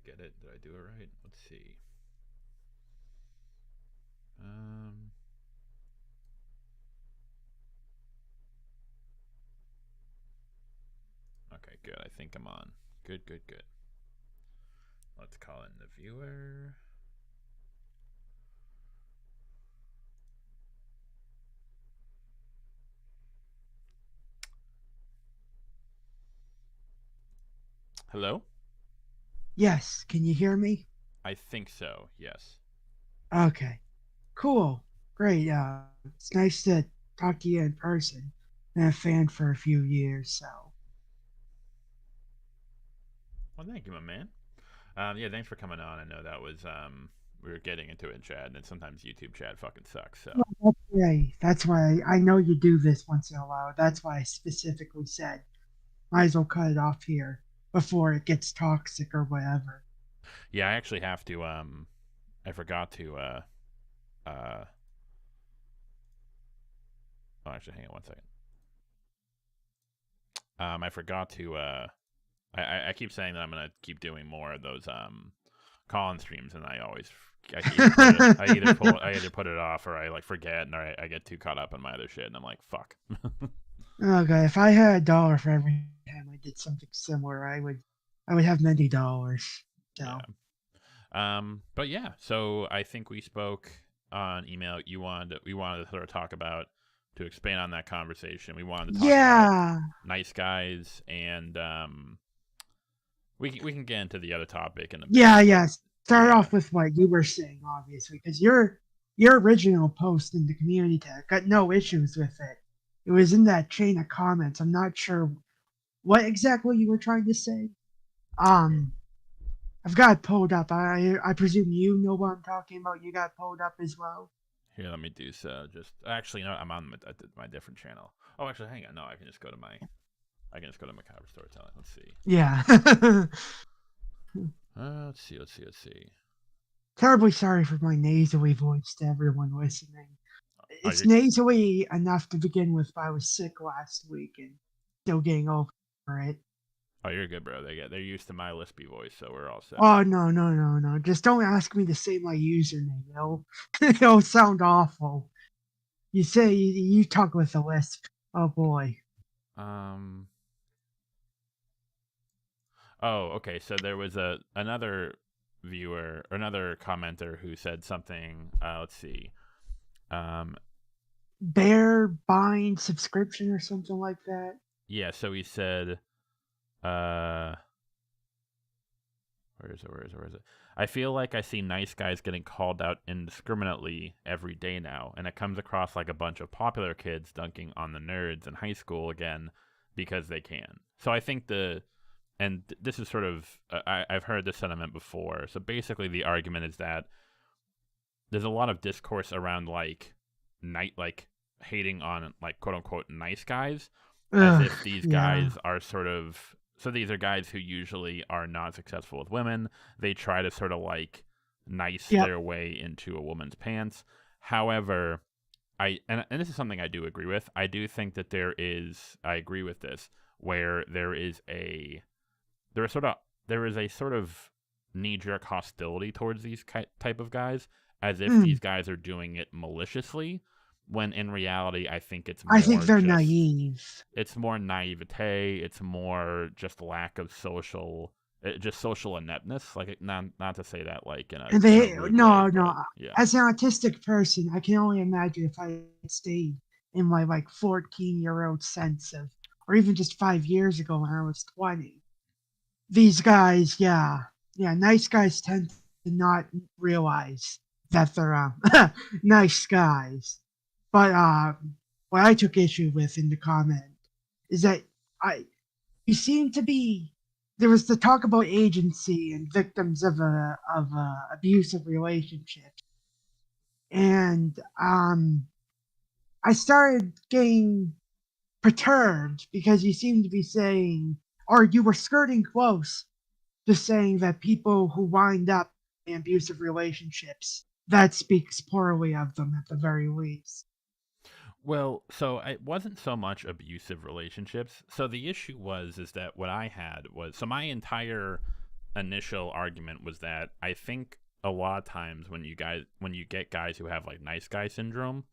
get it? Did I do it right? Let's see. Okay, good. I think I'm on. Good, good, good. Let's call in the viewer. Hello? Yes, can you hear me? I think so, yes. Okay, cool, great. It's nice to talk to you in person. Been a fan for a few years, so. Well, thank you, my man. Yeah, thanks for coming on. I know that was, we were getting into it in chat, and then sometimes YouTube chat fucking sucks, so. Well, that's great. That's why I know you do this once in a while. That's why I specifically said, might as well cut it off here before it gets toxic or whatever. Yeah, I actually have to, I forgot to, uh, oh, actually, hang on one second. I forgot to, I keep saying that I'm gonna keep doing more of those, call-in streams, and I always I either put it off or I like forget, and I get too caught up in my other shit, and I'm like, fuck. Okay, if I had $1 for every time I did something similar, I would have many dollars. Yeah. So But yeah, so I think we spoke on email. We wanted to sort of talk about to expand on that conversation. We wanted to talk about yeah, nice guys, and we can get into the other topic in a bit. yeah, But yeah. Start yeah, off with what you were saying, obviously, because your original post in the community tab got no issues with it. It was in that chain of comments. I'm not sure what exactly you were trying to say. Um, I've got it pulled up. I presume you know what I'm talking about. You got it pulled up as well. here, let me do so. Just actually, no, I'm on my different channel. Oh, actually, hang on. No, I can just go to my cover storytelling. Let's see. Yeah. Let's see. Let's see. Terribly sorry for my nasally voice to everyone listening. Oh, It's nasally enough to begin with, but I was sick last week and still getting over it. you're good, bro. They're used to my lispy voice, so we're all set. Oh no, no, no, no. Just don't ask me to say my username. It'll sound awful. You say you talk with a lisp. Oh boy. Um. Oh, okay. So there was another viewer or another commenter who said something. Let's see. Um. Bear bind subscription or something like that. Yeah. So he said. Uh. Where is it? Where is it? Where is it? I feel like I see nice guys getting called out indiscriminately every day now, and it comes across like a bunch of popular kids dunking on the nerds in high school again because they can. So I think this is sort of I've heard this sentiment before. So basically, the argument is that there's a lot of discourse around like hating on like quote unquote nice guys, as Ugh, if these yeah. guys are sort of so these are guys who usually are not successful with women. They try to sort of like nice Yep. their way into a woman's pants. However, and this is something I do agree with. I do think that I agree with this where there is a sort of knee jerk hostility towards these type of guys, as if Mm. these guys are doing it maliciously. When in reality, I think I think they're naive. it's more naivete. It's more just lack of just social ineptness. Like not to say that like And in a they rude way, no, but no. yeah. As an autistic person, I can only imagine if I stayed in my like 14-year-old sense of, or even just 5 years ago when I was 20. These guys, yeah, yeah, nice guys tend to not realize that they're nice guys. But what I took issue with in the comment is that I you seem to be there was the talk about agency and victims of a abusive relationship, and I started getting perturbed because you seemed to be saying, or you were skirting close to saying that people who wind up in abusive relationships, that speaks poorly of them at the very least. Well, so it wasn't so much abusive relationships. So the issue was is that what I had was so my entire initial argument was that I think a lot of times when you get guys who have like nice guy syndrome,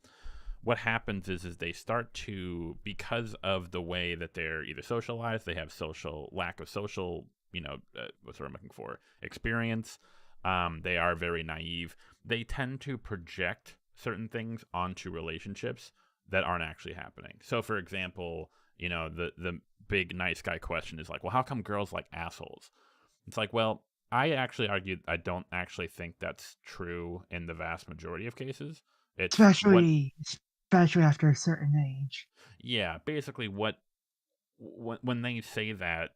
what happens is they start to, because of the way that they're either socialized, they have lack of social, what's what I'm looking for, experience. They are very naive. They tend to project certain things onto relationships that aren't actually happening. So, for example, the big nice guy question is like, well, how come girls like assholes? It's like, well, I actually argue I don't actually think that's true in the vast majority of cases. It's what especially after a certain age. Yeah, basically when they say that,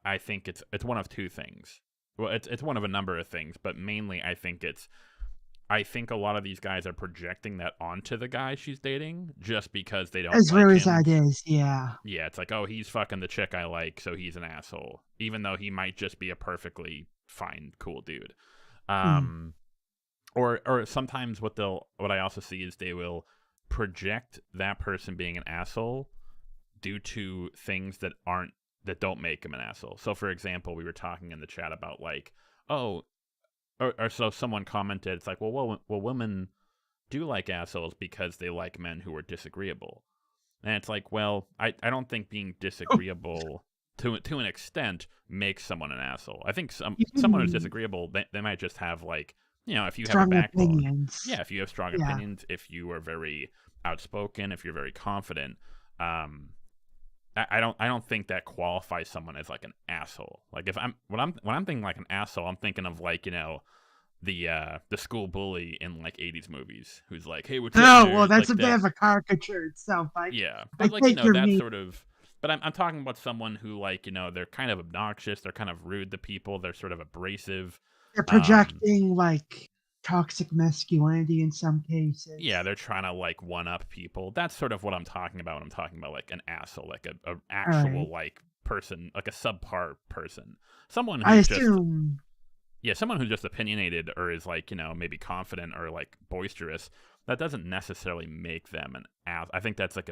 I think it's one of two things. Well, it's one of a number of things, but mainly I think a lot of these guys are projecting that onto the guy she's dating just because they don't As like weird as him. that is, yeah. Yeah, it's like, oh, he's fucking the chick I like, so he's an asshole, even though he might just be a perfectly fine, cool dude. Mm. Um, or sometimes what I also see is they will project that person being an asshole due to things that don't make him an asshole. So, for example, we were talking in the chat about like, oh, or so someone commented, it's like, well, women do like assholes because they like men who are disagreeable. And it's like, well, I don't think being disagreeable to an extent makes someone an asshole. I think someone who's Mm. disagreeable, they might just have like, if you have a Strong backbone, opinions. yeah, if you have strong Yeah. opinions, if you are very outspoken, if you're very confident, um, I don't think that qualifies someone as like an asshole. Like if I'm when I'm thinking like an asshole, I'm thinking of like the school bully in like 80s movies who's like, hey, what's up, Oh, well, nerd? that's Like a bit that. of a caricature itself. Yeah, I but like take your that meaning. sort of. But I'm talking about someone who like they're kind of obnoxious. They're kind of rude to people. They're sort of abrasive. They're Um, projecting like toxic masculinity in some yeah, cases. they're trying to like one up people. That's sort of what I'm talking about when I'm talking about like an asshole, like a All right. actual like person, like a subpar person, someone I who's just assume. someone who's just opinionated or is like maybe confident or like boisterous. That doesn't necessarily make them an ass. I think that's like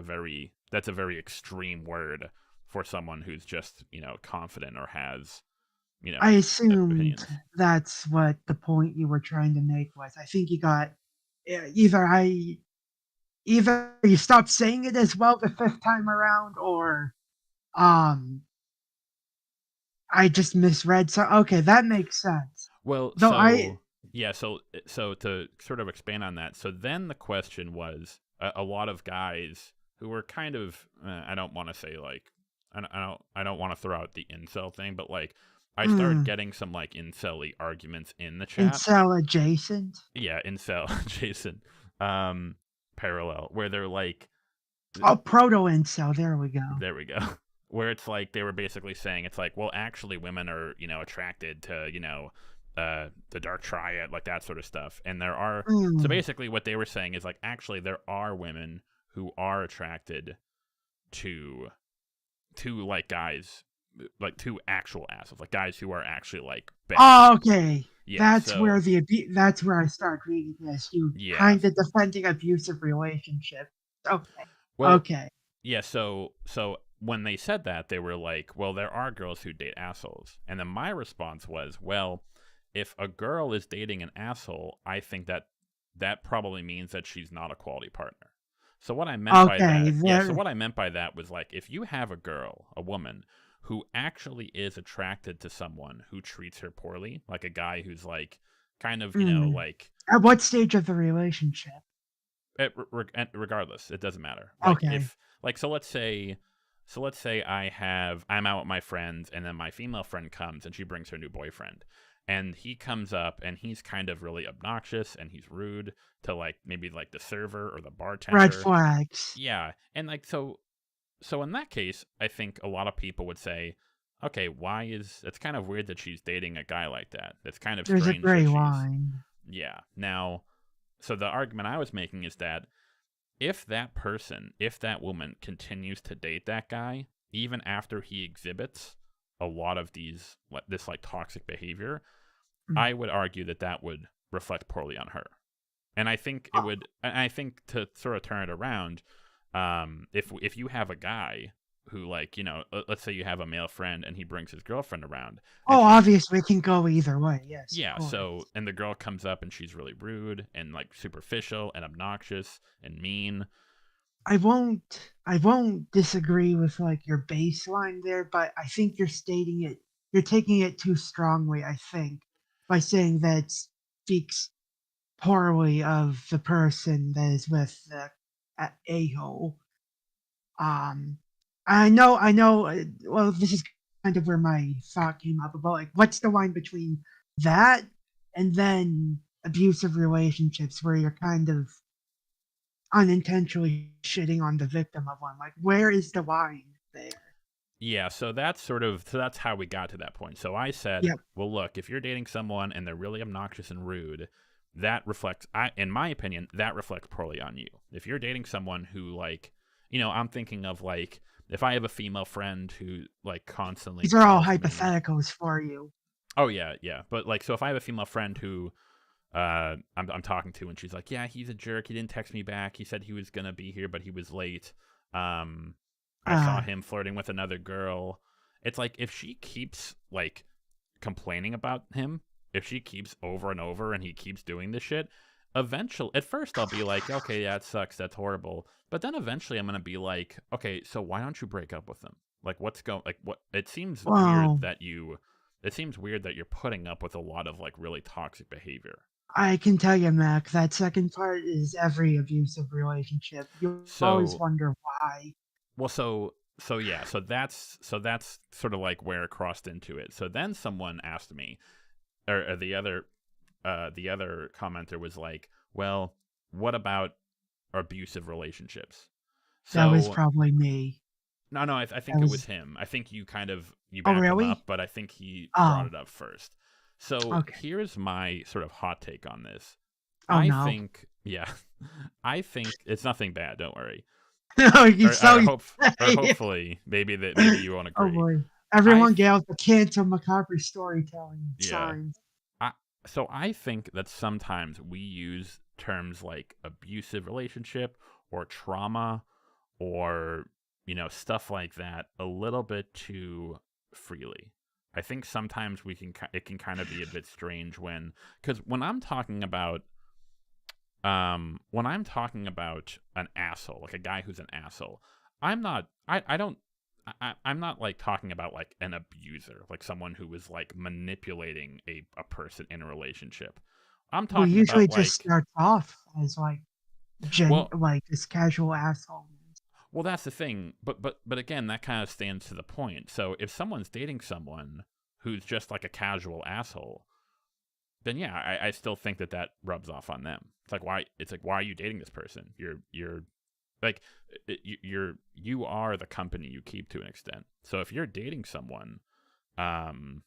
that's a very extreme word for someone who's just confident or has you I know assumed opinions. that's what the point you were trying to make was. I think you got either either you stopped saying it as well the fifth time around, or um I just misread. So okay, that makes sense. Well, Though I yeah, so to sort of expand on that, so then the question was a lot of guys who were kind of I don't want to say like I don't want to throw out the incel thing, but like I started mm, getting some like incel arguments in the chat. incel adjacent. Yeah, incel Jason, um, parallel where they're like, Oh, proto incel. There we go. there we go. Where it's like they were basically saying it's like, well, actually, women are attracted to the dark triad, like that sort of stuff. And there are so Mm. basically what they were saying is like actually there are women who are attracted to like guys like to actual assholes, like guys who are actually like bad Oh, people. okay. Yeah. So That's where I start reading this. You yeah. kind of defending abusive relationship. Okay. Well, Okay. yeah, so when they said that, they were like, "Well, there are girls who date assholes." And then my response was, "Well, if a girl is dating an asshole, I think that probably means that she's not a quality partner." So what I meant by Okay. that, yeah, so There. what I meant by that was like if you have a girl, a woman who actually is attracted to someone who treats her poorly, like a guy who's like kind of, Mm. like At what stage of the relationship? regardless, it doesn't matter. Like Okay. if like so let's say I'm out with my friends and then my female friend comes and she brings her new boyfriend. And he comes up and he's kind of really obnoxious and he's rude to like maybe like the server or the Red bartender. flags. Yeah. And like so in that case, I think a lot of people would say, okay, it's kind of weird that she's dating a guy like that. It's kind of There's a strange that gray she's line. yeah. Now, so the argument I was making is that if that woman continues to date that guy, even after he exhibits a lot of this like toxic behavior, Mm. I would argue that would reflect poorly on her. And I think and I think to sort of turn it around, if you have a guy like, let's say you have a male friend and he brings his girlfriend around and Oh, she's obviously, it can go either way. Yes, of yeah, course. so and the girl comes up and she's really rude and like superficial and obnoxious and mean. I won't disagree with like your baseline there, but I think you're taking it too strongly, I think, by saying that it speaks poorly of the person that is with the a-hole. Um, I know. Well, this is kind of where my thought came up about like what's the line between that and then abusive relationships where you're kind of unintentionally shitting on the victim of one. Like, where is the line there? Yeah, so that's how we got to that point. So I said, Yep. well, look, if you're dating someone and they're really obnoxious and rude, that reflects, in my opinion, that reflects poorly on you. If you're dating someone who like, I'm thinking of like if I have a female friend who like constantly These are all calls me. hypotheticals for you. Oh yeah, yeah, but like so if I have a female friend who I'm talking to and she's like, yeah, he's a jerk. He didn't text me back. He said he was gonna be here, but he was late. Um, I saw Uh, him flirting with another girl. It's like if she keeps like complaining about him, if she keeps over and over and he keeps doing this shit, eventually, at first I'll be like, okay, yeah, it sucks. That's horrible. But then eventually I'm gonna be like, okay, so why don't you break up with him? Like, what's going? Like, what? well, It seems weird that you're putting up with a lot of like really toxic behavior. I can tell you, Mac, that second part is every abusive relationship. You always So wonder why. well, so yeah, so that's sort of like where it crossed into it. So then someone asked me, or the other commenter was like, "Well, what about abusive relationships?" That was So probably me. no, no, I That think it was was. him. I think you kind of you Oh, backed him up, really? but I think he brought Oh, it up first. So okay. here's my sort of hot take on this. Oh I no. think, yeah, I think it's nothing bad. Don't worry. No, you Or, so or you hope, or say. hopefully, maybe you won't Oh agree. boy. I, Everyone th- get out the cancel macabre storytelling yeah, signs. I, so I think that sometimes we use terms like abusive relationship or trauma or stuff like that a little bit too freely. I think sometimes it can kind of be a bit strange because when I'm talking about an asshole, like a guy who's an asshole, I'm not I don't I'm not like talking about like an abuser, like someone who is like manipulating a person in a relationship. I'm Well, talking usually about it just like starts off as like well like this casual asshole. well that's the thing, but again that kind of stands to the point. So if someone's dating someone who's just like a casual asshole, then yeah, I still think that rubs off on them. It's like why are you dating this person? You're like you are the company you keep to an extent. So um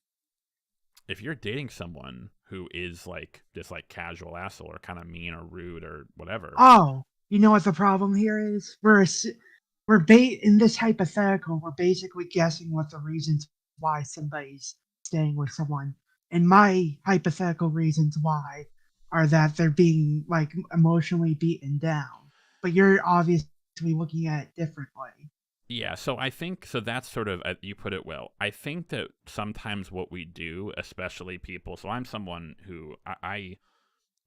if you're dating someone who is like this like casual asshole or kind of mean or rude or whatever. Oh, you know what the problem here is? In this hypothetical, we're basically guessing what the reasons why somebody's staying with someone. And my hypothetical reasons why are that they're being like emotionally beaten down. But you're obviously looking at it differently. Yeah, so I think so that's sort of you put it well. I think that sometimes what we do, especially people, so I'm someone who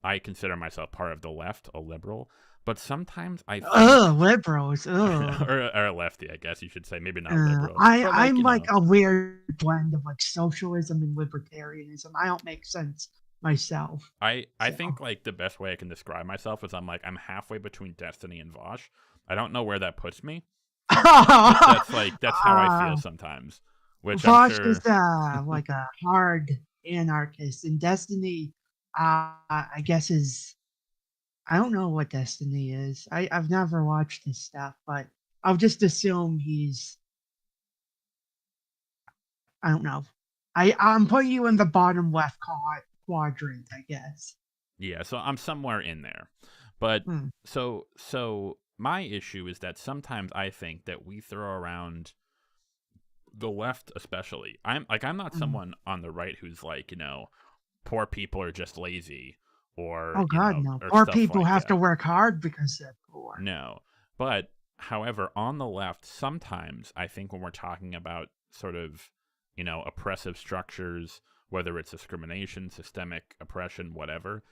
I consider myself part of the left, a liberal, but sometimes I think Ugh, liberals. Ugh. or a lefty, I guess you should say, maybe not liberal, I but like I'm like a weird blend of like socialism and libertarianism. I don't make sense myself. I So think like the best way I can describe myself is I'm halfway between Destiny and Vosh. I don't know where that puts me, but that's how I feel sometimes, which I'm Vosh is sure. like a hard anarchist, and Destiny, I guess is I don't know what Destiny is. I've never watched his stuff, but I'll just assume he's I don't know. I'm putting you in the bottom left quadrant, I guess. Yeah, so I'm somewhere in there. But Hmm. so my issue is that sometimes I think that we throw around the left especially. I'm not Hmm. someone on the right who's like, poor people are just lazy or, Oh God, no! or Poor stuff people like have to that. work hard because they're poor. No. But However, on the left, sometimes I think when we're talking about sort of, oppressive structures, whether it's discrimination, systemic oppression, whatever,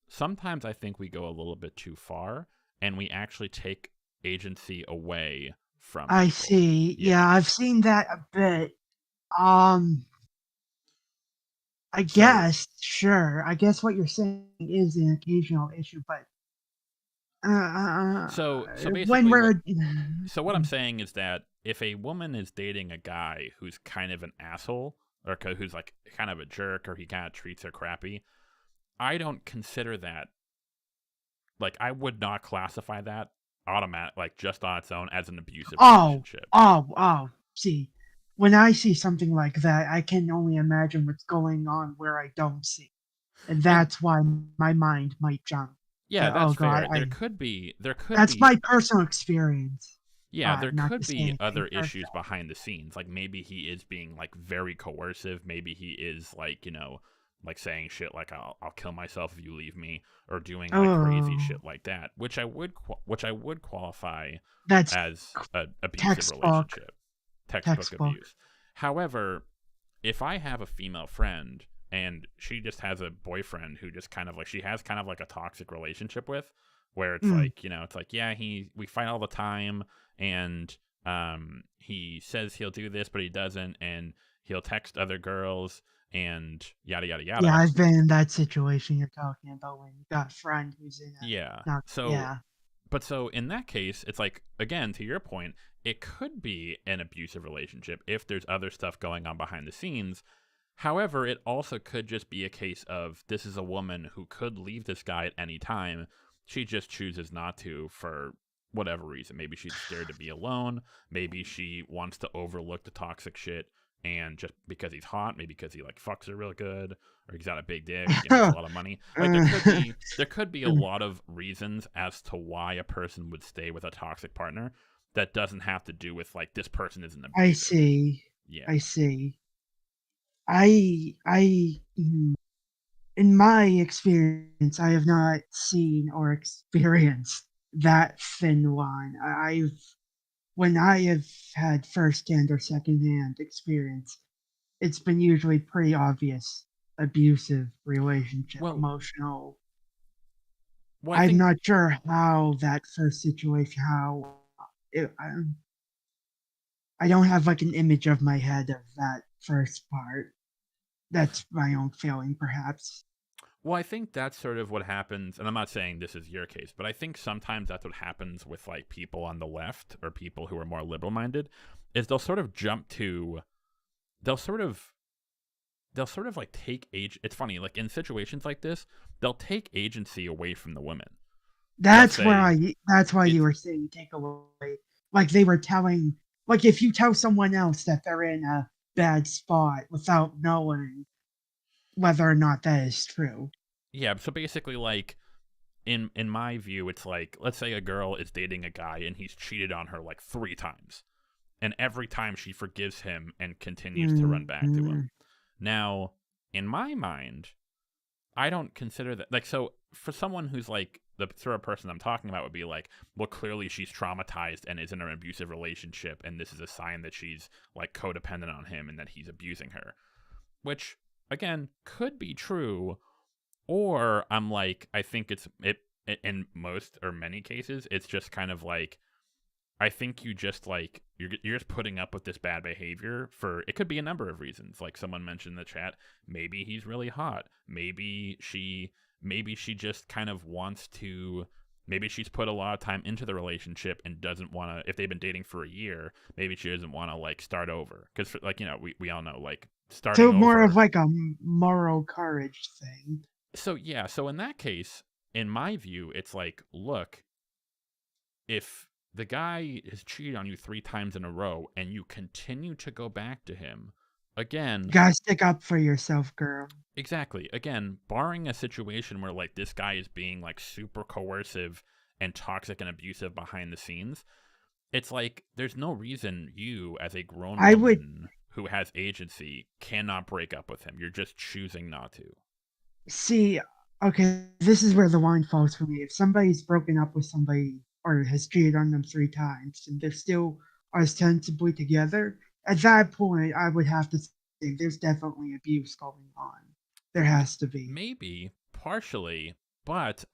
sometimes I think we go a little bit too far and we actually take agency away from I people. see. Yeah, Yeah. I've seen that a bit. Um, I So guess, sure. I guess what you're saying is an occasional issue, but so when basically we're what I'm saying is that if a woman is dating a guy who's kind of an asshole or who's like kind of a jerk or he kind of treats her crappy, I don't consider that, like, I would not classify that automatic, like, just on its own as an abusive oh, relationship. see, when I see something like that, I can only imagine what's going on where I don't see, and And that's why my mind might jump yeah, to, that's "Oh god, fair. that's my personal experience, Yeah, there not to could say be anything other issues personal." behind the scenes. Like maybe he is being like very coercive. Maybe he is like, like saying shit like I'll kill myself if you leave me, or doing like crazy Oh, shit like that, which I would qualify that's as an abusive textbook, relationship, textbook textbook. abuse. However, if I have a female friend and she just has a boyfriend who just kind of like she has kind of like a toxic relationship with, where it's Mm. like, it's like, yeah, we fight all the time, and he says he'll do this but he doesn't, and he'll text other girls and yada yada Yeah, yada. I've been in that situation you're talking about when you got a friend who's in Yeah. a not So yeah. but so in that case, it's like, again, to your point, it could be an abusive relationship if there's other stuff going on behind the scenes. However, it also could just be a case of this is a woman who could leave this guy at any time. She just chooses not to for whatever reason. Maybe she's scared to be alone. Maybe she wants to overlook the toxic shit, and just because he's hot, maybe because he like fucks her real good, or he's got a big dick and makes a lot of money. Like there could be a lot of reasons as to why a person would stay with a toxic partner that doesn't have to do with like this person is an I abuser. see. Yeah. I see. In my experience, I have not seen or experienced that thin line. When I have had first-hand or second-hand experience, it's been usually pretty obvious abusive relationship, Well, emotional. I I'm think not sure how that first situation, how it, I don't have like an image of my head of that first part. That's my own feeling, perhaps. Well, I think that's sort of what happens, and I'm not saying this is your case, but I think sometimes that's what happens with like people on the left or people who are more liberal minded, is they'll sort of jump to they'll sort of they'll sort of like take age. It's funny, like in situations like this, they'll take agency away from the women. They'll say That's why you it's were saying take away. Like they were telling, like if you tell someone else that they're in a bad spot without knowing whether or not that is true. yeah. So basically, like in my view, it's like let's say a girl is dating a guy and he's cheated on her like 3 times, and every time she forgives him and continues to run back to Mm-hmm. him. Now, in my mind, I don't consider that like so for someone who's like the sort of person I'm talking about would be like, well, clearly she's traumatized and is in an abusive relationship, and this is a sign that she's like codependent on him and that he's abusing her. Which again could be true, or I'm like, I think in most or many cases, it's just kind of like I think you just like you're just putting up with this bad behavior for it could be a number of reasons. Like someone mentioned in the chat, maybe he's really hot. Maybe she just kind of wants to maybe she's put a lot of time into the relationship and doesn't want to if they've been dating for a year, maybe she doesn't want to like start over cuz like we all know like starting So more of over. like a moral courage thing. So yeah, so in that case, in my view, it's like, look, if the guy has cheated on you 3 times in a row and you continue to go back to him, You again, gotta stick up for yourself, girl. exactly, again, barring a situation where like this guy is being like super coercive and toxic and abusive behind the scenes, it's like there's no reason you, as a grown I would woman who has agency, cannot break up with him. You're just choosing not to. see. Okay, this is where the line falls for me. If somebody's broken up with somebody or has cheated on them 3 times and they're still ostensibly together, at that point, I would have to say there's definitely abuse going on. There has to be. Maybe partially, but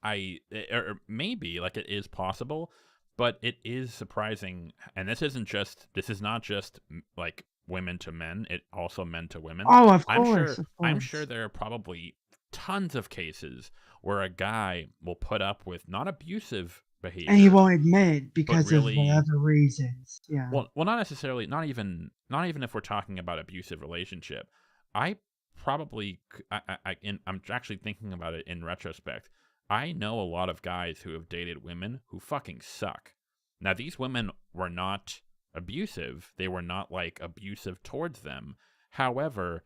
or maybe like it is possible, but it is surprising. And this is not just like women to men. It also men to women. Oh, of I'm course, sure. of I'm sure course. there are probably tons of cases where a guy will put up with not abusive And he behavior, won't admit but because of really whatever reasons. Yeah. well, not necessarily, not even if we're talking about abusive relationship. I probably, I'm actually thinking about it in retrospect. I know a lot of guys who have dated women who fucking suck. Now, these women were not abusive. They were not like abusive towards them. However,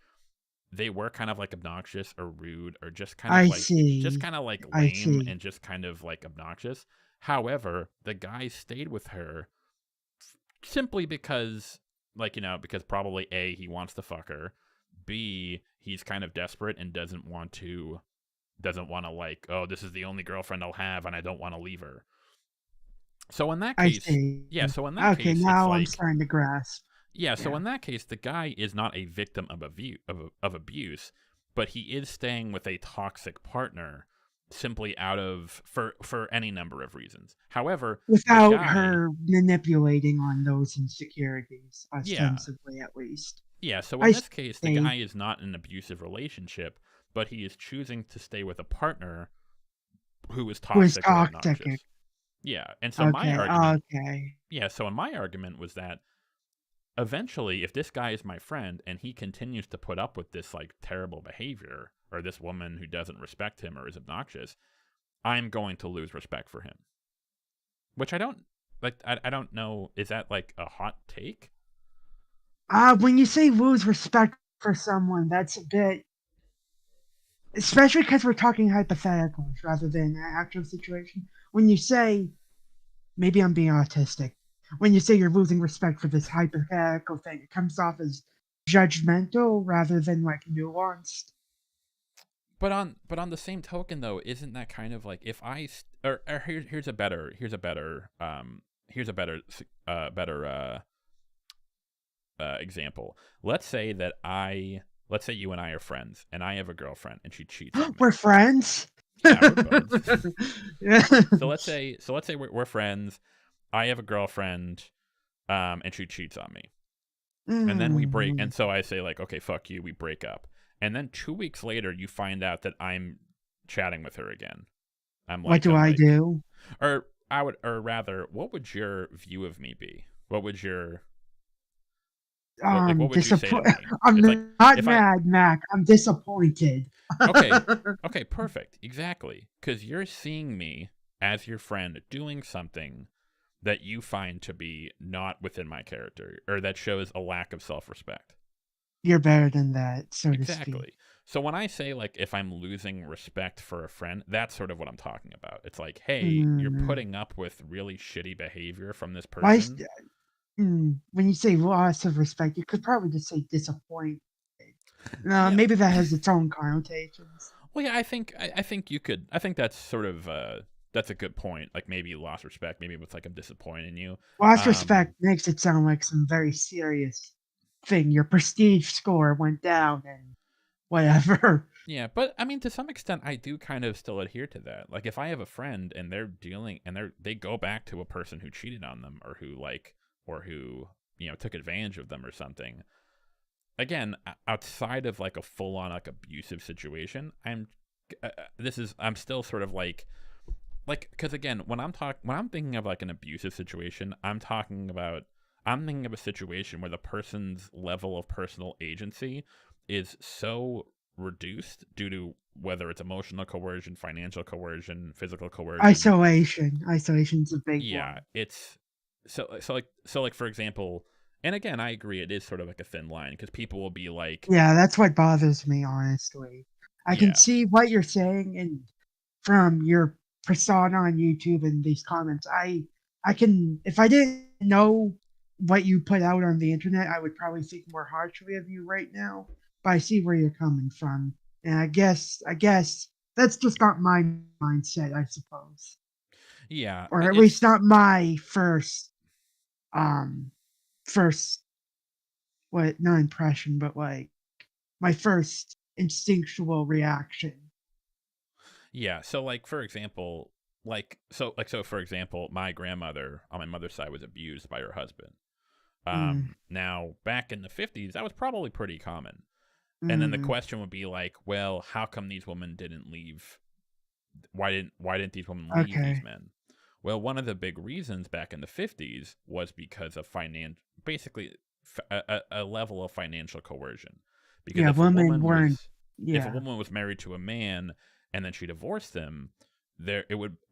they were kind of like obnoxious or rude or I see. just kind of like I lame see. and just kind of like obnoxious. However, the guy stayed with her simply because because probably A, he wants to fuck her, B, he's kind of desperate and doesn't want to like, oh, this is the only girlfriend I'll have and I don't want to leave her. So in that I case, see. yeah, so in that Okay, case it's now I'm like, starting to grasp. yeah, so Yeah. in that case the guy is not a victim of abuse, but he is staying with a toxic partner simply out of for any number of reasons. However, the Without guy, her manipulating on those insecurities, yeah, ostensibly at least. Yeah, so in I this case, the see. guy is not in an abusive relationship, but he is choosing to stay with a partner who is Who is toxic or toxic. obnoxious. Yeah, and so my Okay, argument, okay. my argument was that eventually, if this guy is my friend and he continues to put up with this like terrible behavior, or this woman who doesn't respect him or is obnoxious, I'm going to lose respect for him. Which I don't like. I don't know. Is that like a hot take? When you say lose respect for someone, that's a bit, especially because we're talking hypotheticals rather than an actual situation. When you say, maybe I'm being autistic, when you say you're losing respect for this hypothetical thing, it comes off as judgmental rather than like nuanced. But on the same token though, isn't that kind of like if or here's a better example. Let's say you and I are friends and I have a girlfriend and she cheats on me. We're friends. Yeah, we're buds. Yeah. Let's say we're friends. I have a girlfriend and she cheats on me. And then we break, Mm. and so I say like, okay, fuck you, we break up. And then 2 weeks later, you find out that I'm chatting with her again. What do I'm I like, do? or rather, what would your view of me be? What would you say to Disappoint. me? It's like I'm not if I mad, Mac. I'm disappointed. okay, okay, perfect, exactly, because you're seeing me as your friend doing something that you find to be not within my character, or that shows a lack of self-respect. You're better than that, so to speak. Exactly. So when I say like if I'm losing respect for a friend, that's sort of what I'm talking about. It's like, hey, you're Mm. putting up with really shitty behavior from this Why? person. When you say loss of respect, you could probably just say disappointed. Yeah. Maybe that has its own connotations. Well, yeah, I think you could. I think that's sort of that's a good point. Like maybe you lost respect. Maybe it's like I'm disappointed in you. Loss Um, respect makes it sound like some very serious thing. Your prestige score went down and whatever. yeah, but I mean, to some extent, I do kind of still adhere to that. Like if I have a friend and they're dealing and they go back to a person who cheated on them or who took advantage of them or something, again, outside of like a full on like abusive situation, I'm still sort of like because again, when I'm thinking of like an abusive situation, I'm thinking of a situation where the person's level of personal agency is so reduced due to whether it's emotional coercion, financial coercion, physical coercion. Isolation. Isolation's a big Yeah, one. it's so like for example, and again, I agree it is sort of like a thin line because people will be like, Yeah, that's what bothers me, honestly. I can yeah, see what you're saying, and from your persona on YouTube and these comments, I can, if I didn't know what you put out on the internet, I would probably think more harshly of you right now. But I see where you're coming from, and I guess that's just not my mindset, I suppose. Yeah, or at least it's not my um first what not impression, but like my first instinctual reaction. yeah. So like for example, so for example, my grandmother on my mother's side was abused by her husband. Mm, Now back in the 50s, that was probably pretty common. And then the mm, question would be like, well, how come these women didn't leave? Why didn't these women leave these okay. men? Well, one of the big reasons back in the 50s was because of basically a level of financial coercion. Because Yeah, women weren't. if a Yeah, woman was married to a man and then she divorced him,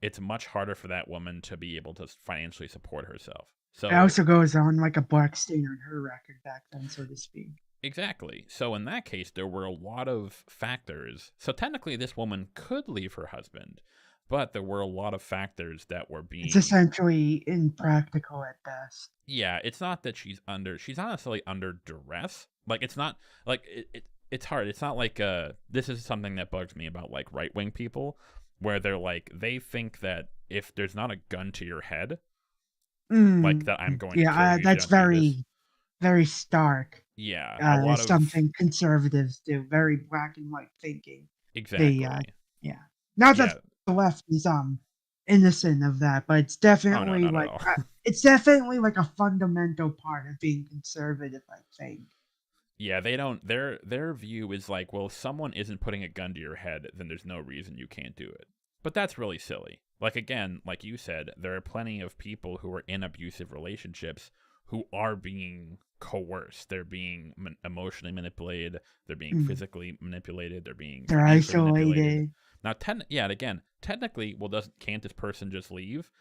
it's much harder for that woman to be able to financially support herself. it So also goes on like a black stain on her record back then, so to speak. exactly. So in that case, there were a lot of factors. So technically, this woman could leave her husband, but there were a lot of factors that were It's being. essentially impractical at best. Yeah, it's not that she's not necessarily under duress. Like it's not like it's hard. It's not like this is something that bugs me about like right wing people, where they're like they think that if there's not a gun to your head, like Mm, that I'm going to yeah, kill you if you that's don't do this. very stark. Yeah, a lot It's of something conservatives do. Very black and white thinking. They, exactly. yeah. Not that Yeah. the left is innocent of that, but Oh no, not at all. it's definitely like a fundamental part of being conservative. I think. Yeah, they don't. Their view is like, well, if someone isn't putting a gun to your head, then there's no reason you can't do it. But that's really silly. Like again, like you said, there are plenty of people who are in abusive relationships who are being coerced. They're being emotionally manipulated. They're being Mm, physically manipulated. They're being they're financially manipulated. isolated. Now, yeah, and again, technically, well, doesn't can't this person just leave?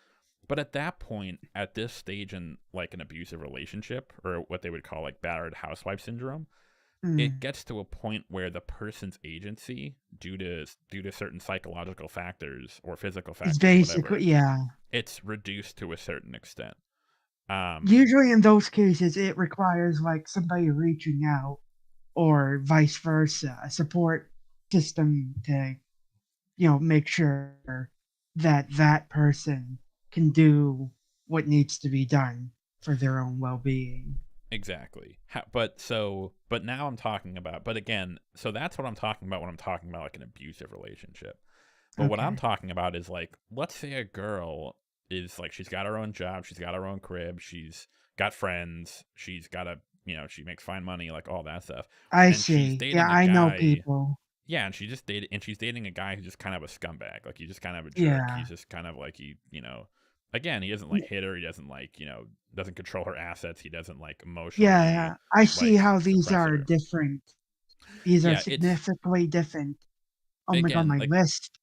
But at that point, at this stage in like an abusive relationship, or what they would call like battered housewife syndrome, it Mm, gets to a point where the person's agency, due to certain psychological factors or physical it's factors, whatever, basically yeah. it's reduced to a certain extent. Um, Usually in those cases, it requires like somebody reaching out or vice versa, a support system to make sure that that person can do what needs to be done for their own well-being. exactly. But now I'm talking about. But again, so that's what I'm talking about when I'm talking about like an abusive relationship. But what I'm Okay. talking about is like, let's say a girl is like, she's got her own job, she's got her own crib, she's got friends, she's got she makes fine money, like all that stuff. I And she's see. Yeah, dating a I know guy, people. yeah, and she's dating a guy who's just kind of a scumbag. Like he's just kind of a jerk. Yeah. He's just kind of like again, he doesn't like hit her, he doesn't like, doesn't control her assets, he doesn't like emotionally Yeah, I see like how these suppress are her. different. These are Yeah, it's significantly different. Oh my god, again my like list.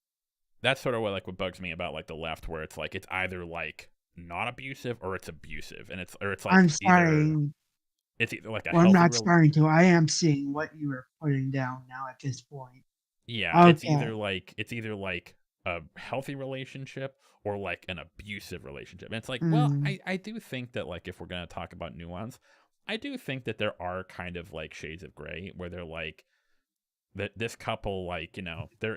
that's sort of what bugs me about like the left, where it's like it's either like not abusive or it's abusive, and it's I'm like either starting. it's either like a Well, I'm healthy not real starting to. I am seeing what you are putting down now at this point. yeah, Okay. it's either like a healthy relationship or like an abusive relationship. And it's like, well, Mm, I do think that like if we're gonna talk about nuance, I do think that there are kind of like shades of gray where they're like that this couple, like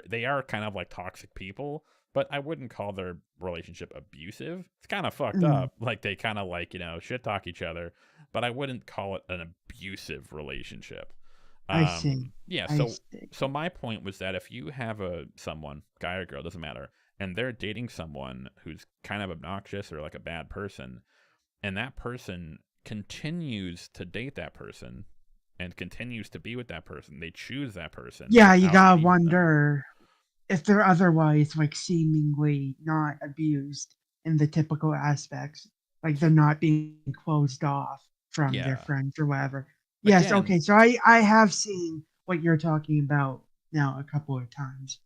they are kind of like toxic people, but I wouldn't call their relationship abusive. It's kind of fucked mm, up, like they kind of like shit talk each other, but I wouldn't call it an abusive relationship. I see. Yeah, I so see. my point was that if you have a someone, guy or girl, doesn't matter, and they're dating someone who's kind of obnoxious or like a bad person, and that person continues to date that person and continues to be with that person. They choose that person Yeah, you without gotta meeting them. wonder if they're otherwise like seemingly not abused in the typical aspects, like they're not being closed off from their Yeah. friends or whatever. Yes, Again, okay, so I have seen what you're talking about now a couple of times,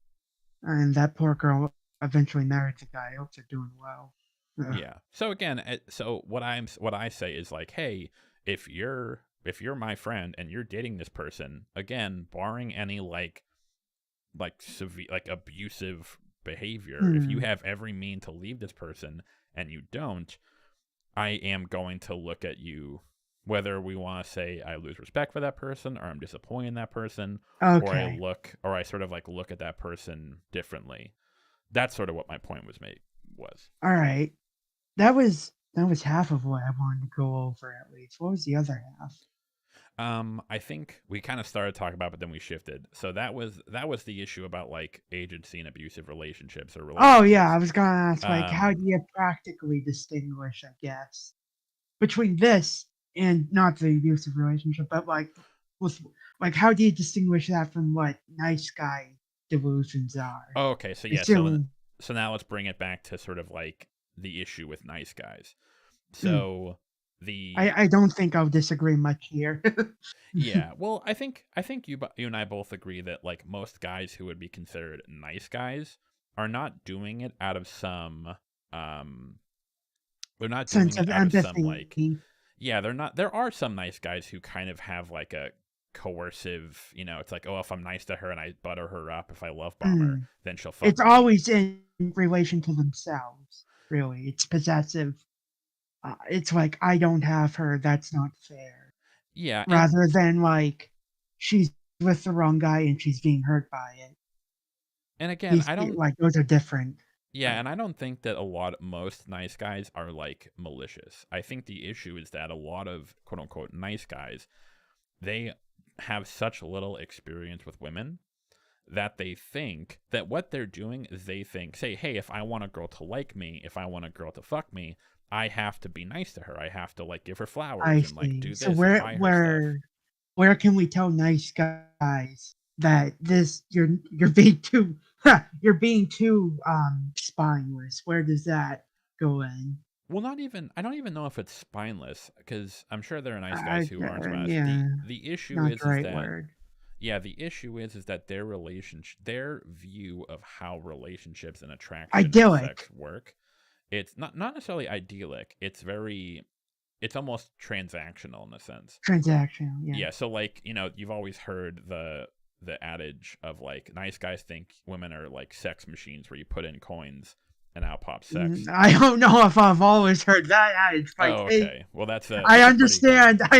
and that poor girl eventually married the guy. I hope they're doing well. Ugh. yeah. So again, so what I say is like, hey, if you're my friend and you're dating this person, again, barring any like severe like abusive behavior, if you Hmm. have every mean to leave this person and you don't, I am going to look at you, whether we want to say I lose respect for that person or I'm disappointed in that person, Okay. or I sort of like look at that person differently. That's sort of what my point was made was. All right. That was half of what I wanted to go over at least. What was the other half? I think we kind of started talking about, but then we shifted. So that was the issue about like agency and abusive relationships or Oh yeah, relationships. I was gonna ask like how Um, do you practically distinguish, I guess, between this and not the abusive relationship, but like with like how do you distinguish that from what nice guy delusions are? oh, okay, so I yeah, still so now let's bring it back to sort of like the issue with nice guys. mm, So the I don't think I'll disagree much here. yeah, well, I think you and I both agree that like most guys who would be considered nice guys are not doing it out of some um they're not doing Sense it of out of some empathy. like yeah, they're not there are some nice guys who kind of have like a coercive, it's like, oh, if I'm nice to her and I butter her up, if I love bomb her, Mm. then she'll It's fuck me. always in relation to themselves, really. It's possessive. It's like, I don't have her, that's not fair. Yeah, Rather than like, she's with the wrong guy and she's being hurt by it. and again, He's I don't like, those are different. yeah, But and I don't think that most nice guys are like malicious. I think the issue is that a lot of quote unquote nice guys, they have such little experience with women that they think that what they're doing is they think, say, hey, if I want a girl to like me, if I want a girl to fuck me, I have to be nice to her. I have to like give her I flowers and like see. do So this and buy her stuff. where can we tell nice guys that this you're being too you're being too spineless? Where does that go in? Well, not even I don't even know if it's spineless because I'm sure there are nice guys I who aren't spineless. yeah, The issue not the is right that word. yeah, the issue is that their view of how relationships and attraction and Idyllic. sex work, it's not necessarily idyllic. It's almost transactional in a sense. Transactional, yeah. Yeah, so like, you've always heard the adage of like nice guys think women are like sex machines where you put in coins and out pops sex. I don't know if I've always heard that adage. Like, Oh, hey, okay. Well, that's a pretty common one.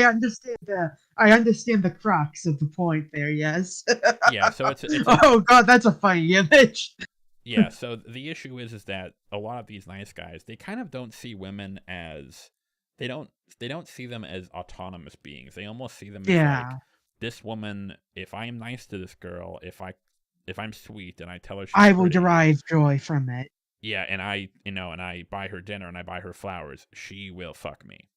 I understand the crux of the point there. Yes. Yeah, so it's a Oh God, that's a funny image. yeah, so the issue is that a lot of these nice guys, they kind of don't see women as they don't they don't see them as autonomous beings. They almost see them as like Yeah, this woman, if I am nice to this girl, if I'm sweet and I tell her she's I will pretty, derive joy from it. yeah, and I buy her dinner and I buy her flowers, she will fuck me.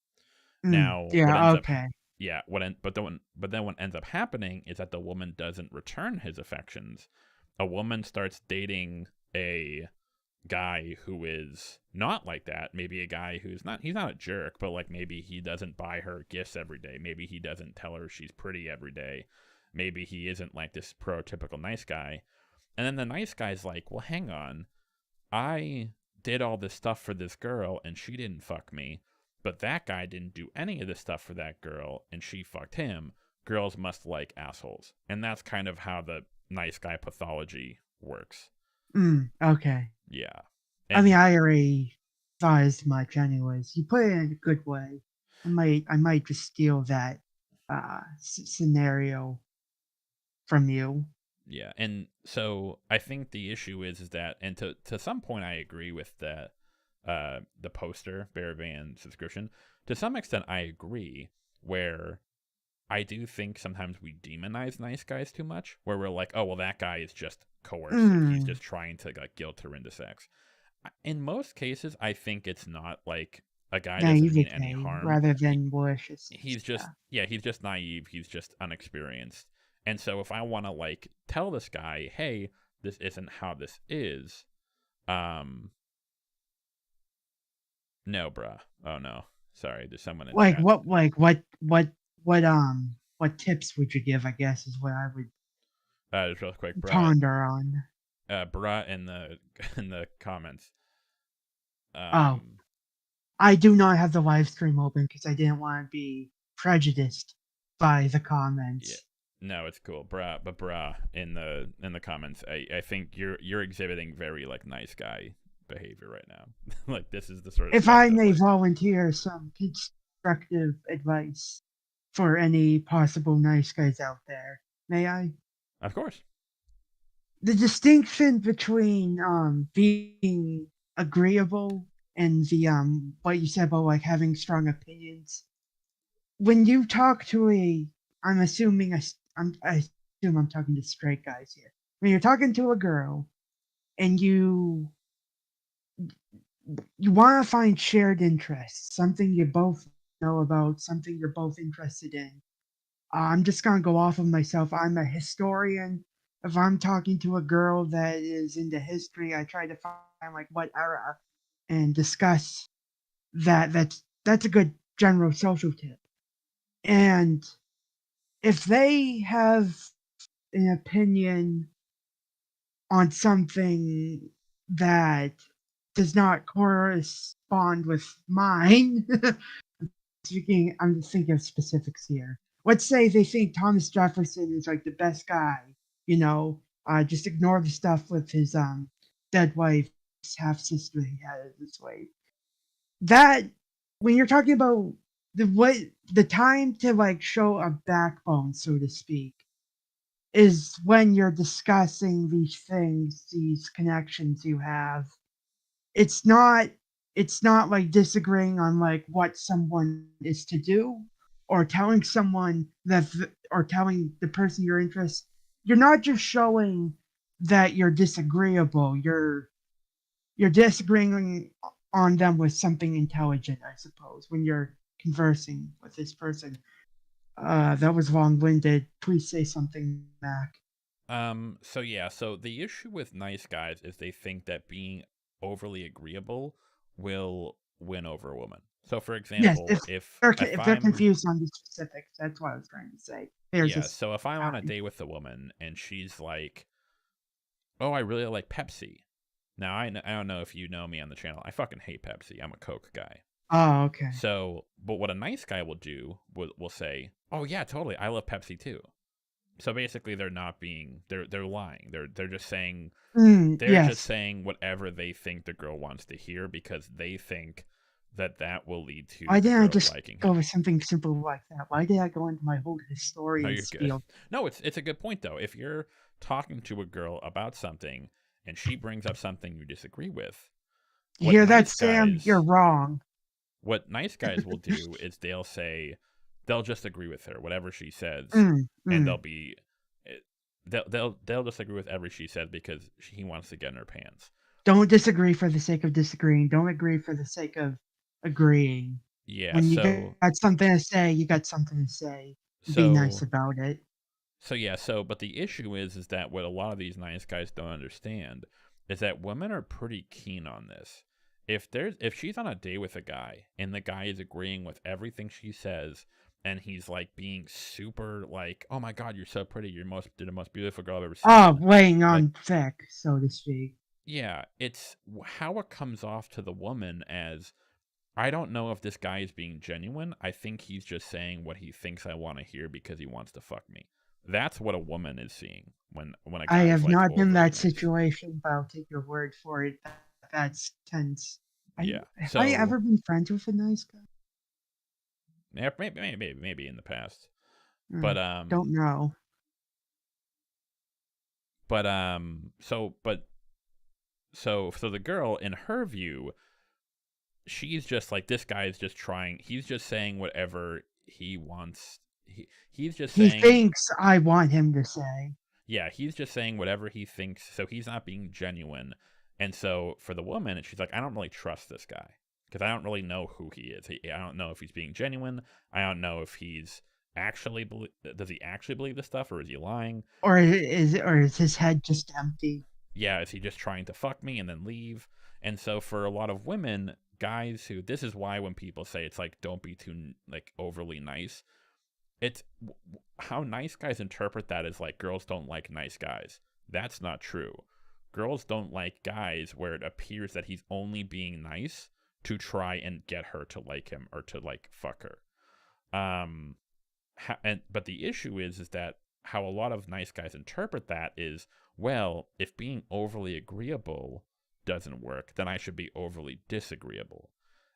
Mm, Now, what yeah. ends up Okay. yeah, but then what ends up happening is that the woman doesn't return his affections. A woman starts dating a guy who is not like that. Maybe a guy he's not a jerk, but like maybe he doesn't buy her gifts every day. Maybe he doesn't tell her she's pretty every day. Maybe he isn't like this prototypical nice guy. And then the nice guy's like, well, hang on. I did all this stuff for this girl and she didn't fuck me, but that guy didn't do any of this stuff for that girl and she fucked him. Girls must like assholes. And that's kind of how the nice guy pathology works. Okay. Yeah. I mean, And I already thought as much. Anyways, you put it in a good way. I might just steal that scenario from you. yeah, and so I think the issue is that, and to some point I agree with the poster Bear Van subscription. To some extent I agree, where I do think sometimes we demonize nice guys too much, where we're like, oh well, that guy is just coercive. He's Mm, just trying to like guilt her into sex. In most cases, I think it's not like a guy doesn't mean any naivete harm. rather He than maliciousness. he's just yeah, he's just naive, he's just unexperienced. And so if I want to like tell this guy, "Hey, this isn't how this is." Um no, bruh. Oh no. Sorry, there's someone in chat. What tips would you give? I guess is what I would Just real quick, ponder on. bruh in the in the comments. Oh, Um I do not have the live stream open because I didn't want to be prejudiced by the yeah. comments. No, it's cool. Bruh in the comments. I think you're exhibiting very like nice guy behavior right now. Like this is the sort of If stuff I that may like volunteer some constructive advice for any possible nice guys out there, may I? of course. The distinction between being agreeable and the what you said about like having strong opinions. When you talk to a, I'm assuming I assume I'm talking to straight guys here. When you're talking to a girl and you want to find shared interests, something you both know about, something you're both interested in. I'm just gonna go off of myself. I'm a historian. If I'm talking to a girl that is into history, I try to find like what era and discuss that. That's a good general social tip. And if they have an opinion on something that does not correspond with mine, speaking, I'm just thinking of specifics here. Let's say they think Thomas Jefferson is like the best guy, you know, just ignore the stuff with his dead wife's half sister he had as his wife. That when you're talking about the time to like show a backbone, so to speak, is when you're discussing these things, these connections you have. It's not it's not like disagreeing on like what someone is to do or telling someone or telling the person you're interested. You're not just showing that you're disagreeable. You're disagreeing on them with something intelligent, I suppose, when you're conversing with this person. That was long-winded. Please say something, Mac. So yeah, so the issue with nice guys is they think that being overly agreeable will win over a woman. So for Yes, example, if if they're I'm confused on the specifics, that's what I was trying to say. There's yeah, this so if I'm on a time. date with a woman and she's like, "Oh, I really like Pepsi." Now I don't know if you know me on the channel. I fucking hate Pepsi. I'm a Coke guy. Oh, okay. So, but what a nice guy will do will say, "Oh yeah, totally. I love Pepsi too." So basically they're lying. They're just Yes. saying whatever they think the girl wants to hear because they think that that will lead to Why the didn't I girl just liking go him. with something simple like that? Why did I go into my whole No, historian you're good. spiel? No, it's a good point though. If you're talking to a girl about something and she brings up something you disagree with, You what hear that, nice Sam? You're guys wrong. what nice guys will do is they'll just agree with her whatever she says, Mm, and mm. eh, they'll just agree with every she says because he wants to get in her pants. Don't disagree for the sake of disagreeing. Don't agree for the sake of agreeing. Yeah, When you got something to say, you got something to say. Be nice so about it. but the issue is that what a lot of these nice guys don't understand is that women are pretty keen on this. If she's on a date with a guy and the guy is agreeing with everything she says and he's like being super like, "Oh my god, you're so pretty. You're the most beautiful girl I've ever Oh, seen." laying Like, on thick, so to speak. yeah, it's how it comes off to the woman as, I don't know if this guy is being genuine. I think he's just saying what he thinks I want to hear because he wants to fuck me. That's what a woman is seeing when a I guy's have like not been in overly that nice. situation, but I'll take your word for it. That's tense. Yeah. Have I So ever been friends with a nice guy? yeah, maybe in the past, Uh, but don't know. but so but so the girl in her view, she's just like, this guy is just trying. He's just saying whatever he wants. He's just He saying, thinks I want him to say. yeah, he's just saying whatever he thinks, so he's not being genuine. And so for the woman, she's like, I don't really trust this guy because I don't really know who he is. I don't know if he's being genuine. I don't know if he's actually does he actually believe this stuff or is he lying? Or is his head just empty? Yeah, is he just trying to fuck me and then leave? And so for a lot of women, guys who, this is why when people say it's like, don't be too like overly nice, it's how nice guys interpret that as like girls don't like nice guys. That's not true. Girls don't like guys where it appears that he's only being nice to try and get her to like him or to like fuck her. But the issue is that how a lot of nice guys interpret that is, well, if being overly agreeable doesn't work, then I should be overly disagreeable.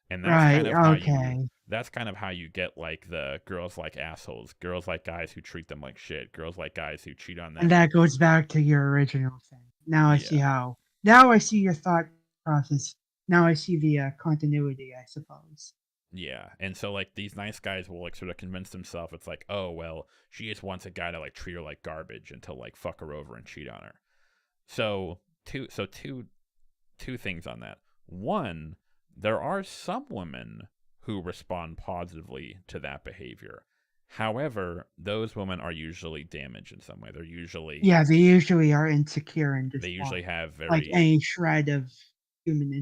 And Right, okay. that's kind of how you get like the girls like assholes, girls like guys who treat them like shit, girls like guys who cheat on And them. that goes back to your original thing. Yeah. Now I see your thought process Now I see the continuity, I suppose. Yeah, and so like these nice guys will like sort of convince themselves it's like, oh well, she just wants a guy to like treat her like garbage and to like fuck her over and cheat on her. So two things on that. One, there are some women who respond positively to that behavior. However, those women are usually damaged in some way. Yeah, they usually are insecure and They just usually want have like very any shred of human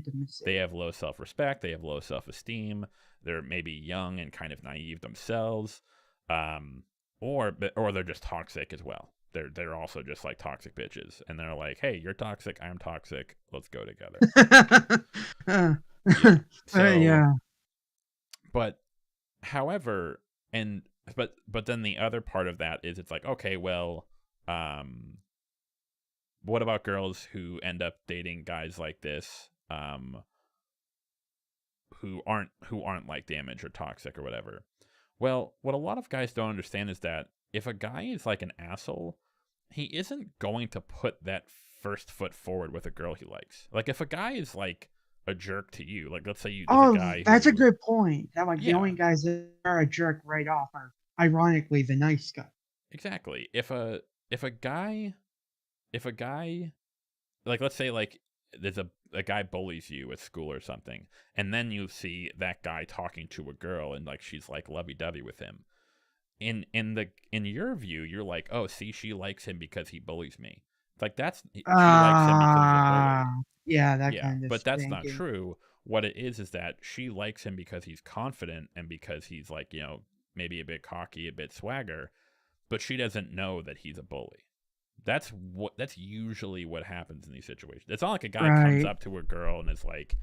they intimacy. have low self-respect, they have low self-esteem, they're maybe young and kind of naive themselves, um, or they're just toxic as well. They're also just like toxic bitches, and they're like, hey, you're toxic, I'm toxic, let's go together. uh, Yeah. So, yeah. but however, and but then the other part of that is it's like, okay, well, um, what about girls who end up dating guys like this? Who aren't like damaged or toxic or whatever. Well, what a lot of guys don't understand is that if a guy is like an asshole, he isn't going to put that first foot forward with a girl he likes. Like if a guy is like a jerk to you, like let's say there's a Oh, guy that's a who, good point. That like the only yeah, guys that are a jerk right off are ironically the nice guy. exactly. If a guy if a guy like let's say like there's a guy bullies you at school or something, and then you see that guy talking to a girl and like she's like lovey dovey with him. In your view, you're like, oh, see, she likes him because he bullies me. It's like she likes him because he's a Ah, bully. yeah, that Yeah, kind of but that's not thinking. true. What it is that she likes him because he's confident and because he's like, maybe a bit cocky, a bit swagger, but she doesn't know that he's a bully. That's usually what happens in these situations. It's not like a guy comes Right. up to a girl and is like,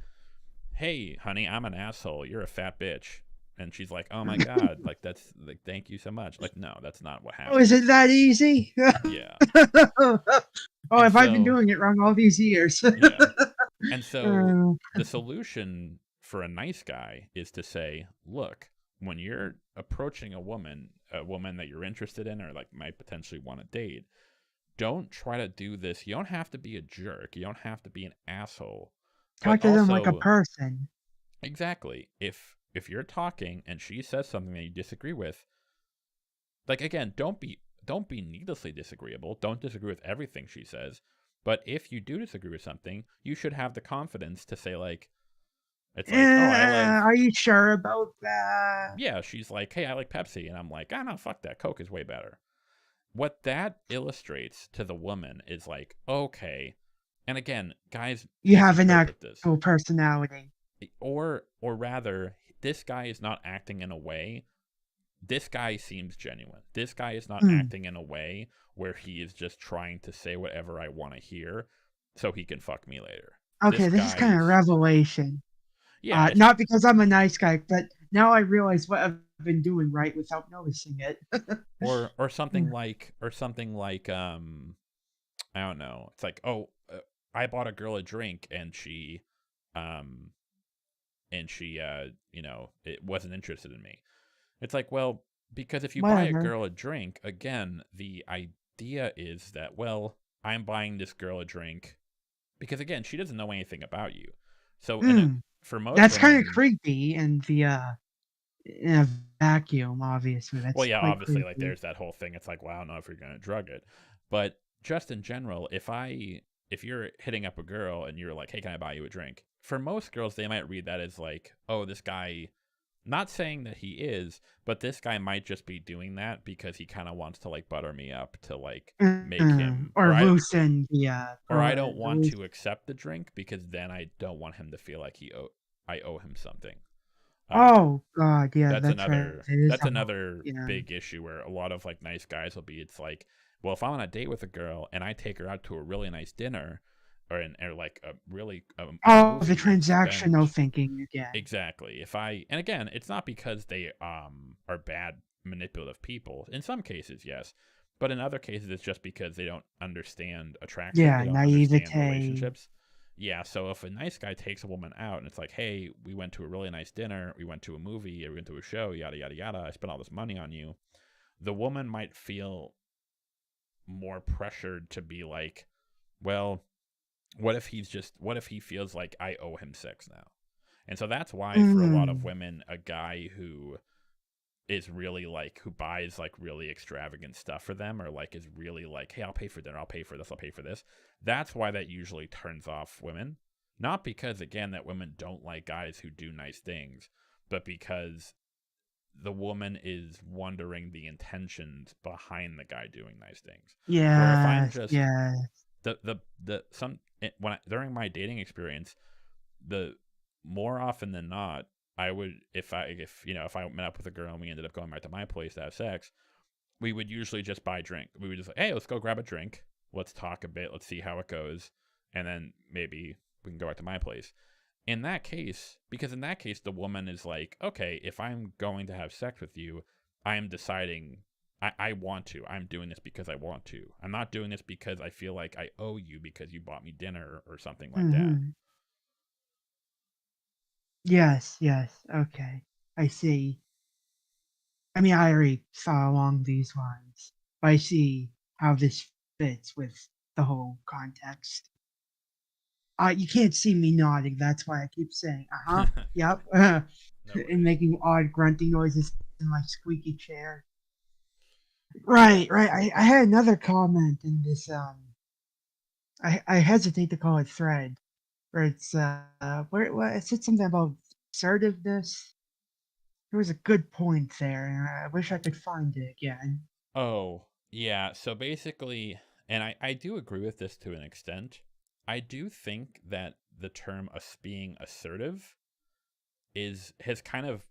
hey, honey, I'm an asshole. You're a fat bitch. And she's like, oh my God, like that's like, thank you so much. Like, no, that's not what Oh, is it happens. that easy? Yeah. Oh, And have I been so, doing it wrong all these years? yeah. And so Uh, the solution for a nice guy is to say, look, when you're approaching a woman that you're interested in or like might potentially want to date, don't try to do this. You don't have to be a jerk. You don't have to be an asshole. But talk to them like a also, person. exactly, if you're talking and she says something that you disagree with, like again, don't be needlessly disagreeable. Don't disagree with everything she says. But if you do disagree with something, you should have the confidence to say like it's like, "Oh, I love Are you sure about that? yeah, she's like, "Hey, I like Pepsi." And I'm like, "Ah, no, fuck that. Coke is way better." What that illustrates to the woman is like, "Okay." And again, guys You have an misinterpret this. actual personality. Or rather, this guy is not acting in a way this guy seems genuine. This guy is not Hmm. acting in a way where he is just trying to say whatever I want to hear so he can fuck me later. Okay, This this is guy kind of is revelation. yeah, Not because I'm a nice guy, but now I realize what I've been doing right without noticing it. or something like I don't know. It's like, "Oh, I bought a girl a drink um and she it wasn't interested in me." It's like, well, because if you buy a Whatever. girl a drink, again, the idea is that, well, I'm buying this girl a drink because again, she doesn't know anything about you. So, Hmm. for most That's kind of women, creepy in a vacuum, obviously. well, That's yeah, quite obviously, like creepy. there's that whole thing. It's like, well, I don't know if you're gonna drug it, but just in general, if you're hitting up a girl and you're like, hey, can I buy you a drink? For most girls, they might read that as like, oh, this guy. Not saying that he is, but this guy might just be doing that because he kind of wants to like butter me up to like make him Or loosen or I don't the want to accept the drink because then I don't want him to feel like I owe him something. Um, oh god, yeah, that's that's right. another It is that's a lot. another Yeah. big issue where a lot of like nice guys will be. It's like, well, if I'm on a date with a girl and I take her out to a really nice dinner or like a really a Oh, the movie and transactional spend thinking again. exactly. If I and again, it's not because they are bad manipulative people. In some cases, yes. But in other cases it's just because they don't understand attraction, they Yeah, don't understand naivete. relationships. Yeah, so if a nice guy takes a woman out and it's like, "Hey, we went to a really nice dinner, we went to a movie, we went to a show, yada yada yada. I spent all this money on you." The woman might feel more pressured to be like, "Well, what if he feels like I owe him sex now? And so that's why for a lot of Mm. women, a guy who is really like who buys like really extravagant stuff for them, or like is really like, hey, I'll pay for dinner, I'll pay for this, I'll pay for this. That's why that usually turns off women. Not because again that women don't like guys who do nice things, but because the woman is wondering the intentions behind the guy doing nice things. Where if I'm Yes, just yes. the some during my dating experience, the more often than not, I would if I met up with a girl and we ended up going back to my place to have sex, we would usually just buy a drink. We would just like, hey, let's go grab a drink, let's talk a bit, let's see how it goes, and then maybe we can go back to my place. In that case, because in that case the woman is like, okay, if I'm going to have sex with you, I am deciding I want to. I'm doing this because I want to. I'm not doing this because I feel like I owe you because you bought me dinner or something like that. Mhm. Yes, yes. Okay. I see. I mean, I already saw along these lines, but I see how this fits with the whole context. You can't see me nodding. That's why I keep saying, uh huh, yep, No and worries. making odd grunting noises in my squeaky chair. Yeah. Right, right. I had another comment in this. I hesitate to call it thread, where it's where it said something about assertiveness. There was a good point there, and I wish I could find it again. Oh, yeah. So basically, and I do agree with this to an extent. I do think that the term us being assertive is has kind of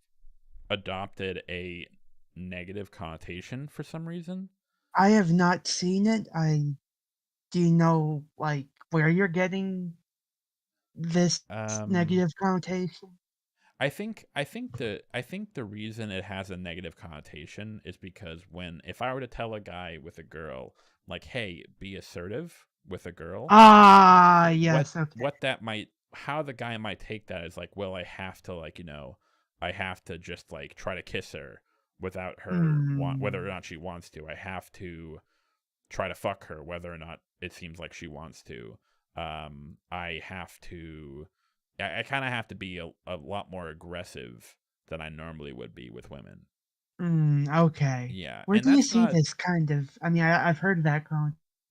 adopted a negative connotation for some reason. I have not seen it. I do you know like where you're getting this Um, negative connotation? I think the reason it has a negative connotation is because when if I were to tell a guy with a girl like, "Hey, be assertive with a girl," Ah, what yes, okay. what that might how the guy might take that is like, well, I have to like, I have to just like try to kiss her without her whether or Mm, not she wants to. I have to try to fuck her whether or not it seems like she wants to. I have to I kind of have to be a lot more aggressive than I normally would be with women. okay. Yeah, Where and do you that's see not this kind of I mean, I've heard of that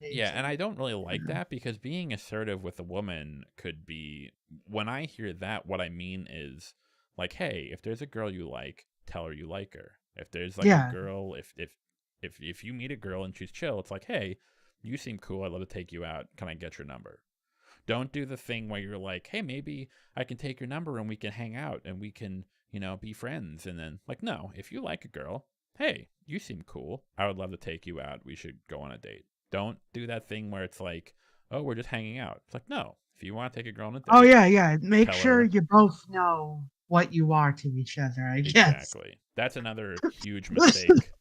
yeah, and connotation. I don't really like Mm, that because being assertive with a woman could be when I hear that, what I mean is like, hey, if there's a girl you like, tell her you like her. If there's like a yeah. girl, if you meet a girl and she's chill, it's like, hey, you seem cool. I'd love to take you out. Can I get your number? Don't do the thing where you're like, hey, maybe I can take your number and we can hang out and we can, be friends. And then, like, no, if you like a girl, hey, you seem cool. I would love to take you out. We should go on a date. Don't do that thing where it's like, oh, we're just hanging out. It's like, no, if you want to take a girl on a Oh, date, yeah, yeah. Make tell sure her you both know what you are to each other, I guess. exactly. That's another huge mistake.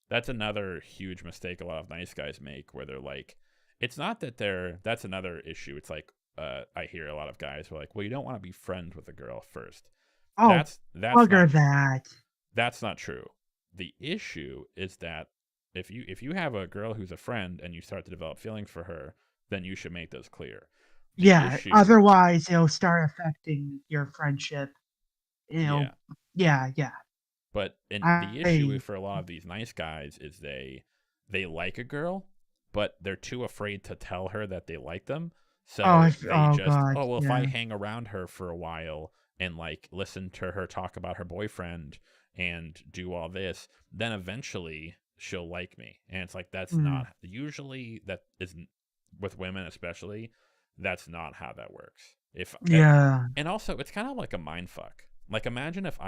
That's another huge mistake a lot of nice guys make where they're like, it's not that that's another issue. It's like, I hear a lot of guys who are like, well, you don't want to be friends with a girl first. Oh, That's bugger not that. that's not true. The issue is that if you have a girl who's a friend and you start to develop feelings for her, then you should make those clear. The Yeah, issue, otherwise it'll start affecting your friendship. yeah, It'll yeah, yeah. but the issue I for a lot of these nice guys is they like a girl, but they're too afraid to tell her that they like them. So they oh just, god, oh well, if I yeah. hang around her for a while and like listen to her talk about her boyfriend and do all this, then eventually she'll like me. And it's like that's Mm, not usually that isn't with women especially. That's not how that works. If yeah. and also it's kind of like a mind fuck. Like imagine if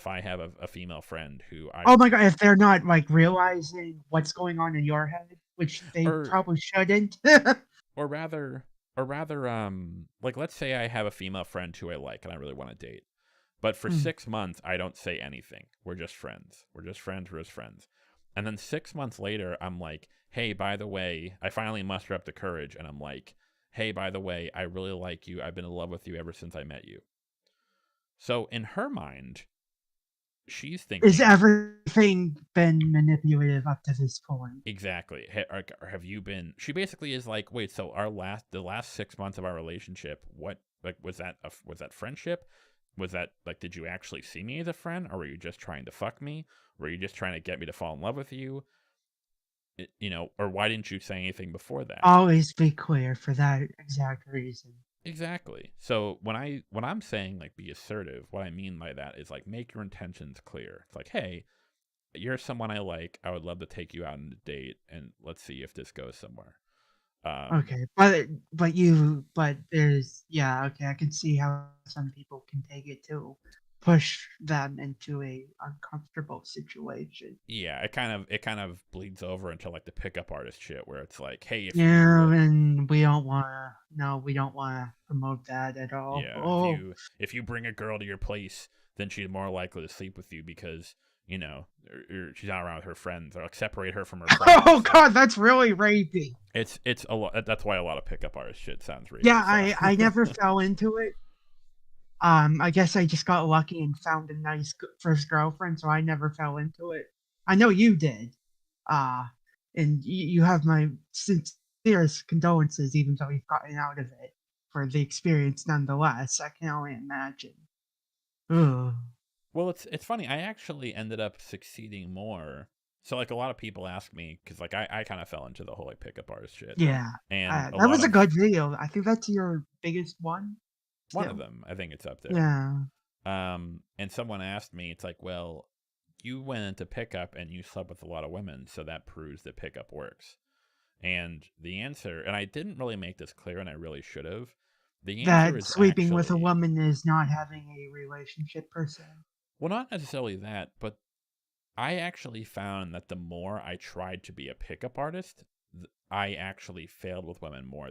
I have a female friend who I Oh my god, if they're not, like, realizing what's going on in your head, which they or probably shouldn't. or rather like let's say I have a female friend who I like and I really want to date. But for Mm, 6 months I don't say anything. We're just friends. We're just friends, we're just friends. And then 6 months later I'm like, hey, by the way, I finally muster up the courage and I'm like, hey, by the way, I really like you. I've been in love with you ever since I met you. So in her mind, she's Is thinking everything been manipulative up to this point? exactly. Have you been? She basically is like, wait, so the last 6 months of our relationship, what like was that friendship? Was that like, did you actually see me as a friend, or were you just trying to fuck me? Were you just trying to get me to fall in love with you? Or why didn't you say anything before that? Always be clear for that exact reason. Exactly. So when I'm saying like be assertive, what I mean by that is like make your intentions clear. It's like, hey, you're someone I like. I would love to take you out on a date, and let's see if this goes somewhere. Um, Okay, but there's yeah, okay, I can see how some people can take it to push them into a uncomfortable situation. yeah, it kind of bleeds over into like the pickup artist shit, where it's like, hey, if you Yeah, and we don't wanna no, we don't wanna promote that at all. yeah, Oh. if you bring a girl to your place, then she's more likely to sleep with you because she's not around with her friends, or like separate her from her Oh friends. Like god, that's really rapey. it's a lot. That's why a lot of pickup artist shit sounds Yeah, rapey. So I never fell into it. I guess I just got lucky and found a nice first girlfriend, so I never fell into it. I know you did. Uh, and you have my sincerest condolences, even though you've gotten out of it, for the experience nonetheless. I can only imagine. Ugh. well, it's funny. I actually ended up succeeding more. So like a lot of people ask me because like I kind of fell into the whole like pickup artist shit, Yeah, and a that lot was a of good video. I think that's your biggest one, one of too. them I think it's up there. Yeah. And someone asked me, it's like, well, you went into pickup and you slept with a lot of women, so that proves that pickup works. And the answer, and I didn't really make this clear, and I really should have. The answer That is sleeping with a actually, woman is not having a relationship per se. well, not necessarily that, but I actually found that the more I tried to be a pickup artist, I actually failed with women more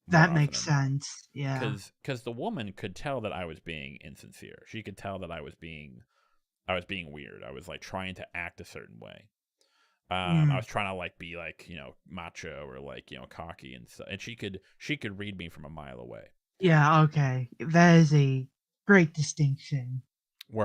That often makes than not. sense. Yeah. Because the woman could tell that I was being insincere. She could tell that I was being weird. I was like trying to act a certain way. I Mm. was trying to like be like macho or like cocky and stuff, and she could read me from a mile away. Yeah, okay. That is a great distinction.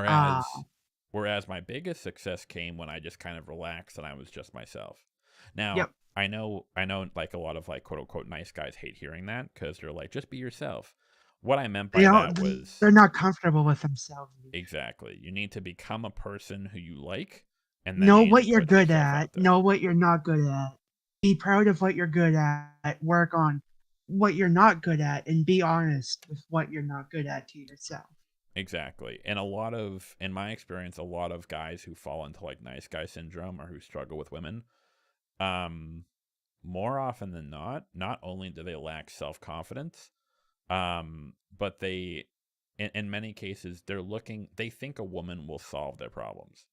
Ah, Whereas whereas my biggest success came when I just kind of relaxed and I was just myself. Now yep. I know like a lot of like quote unquote nice guys hate hearing that because they're like just be yourself. What I meant They by don't that was they're not comfortable with themselves either. exactly you need to become a person who you like, and then Know you need to what you're put good yourself at, out there. know what you're not good at. Be proud of what you're good at, work on what you're not good at, and be honest with what you're not good at to yourself. Exactly. And in my experience, a lot of guys who fall into like nice guy syndrome or who struggle with women, um, more often than not only do they lack self confidence, but in many cases, they think a woman will solve their problems.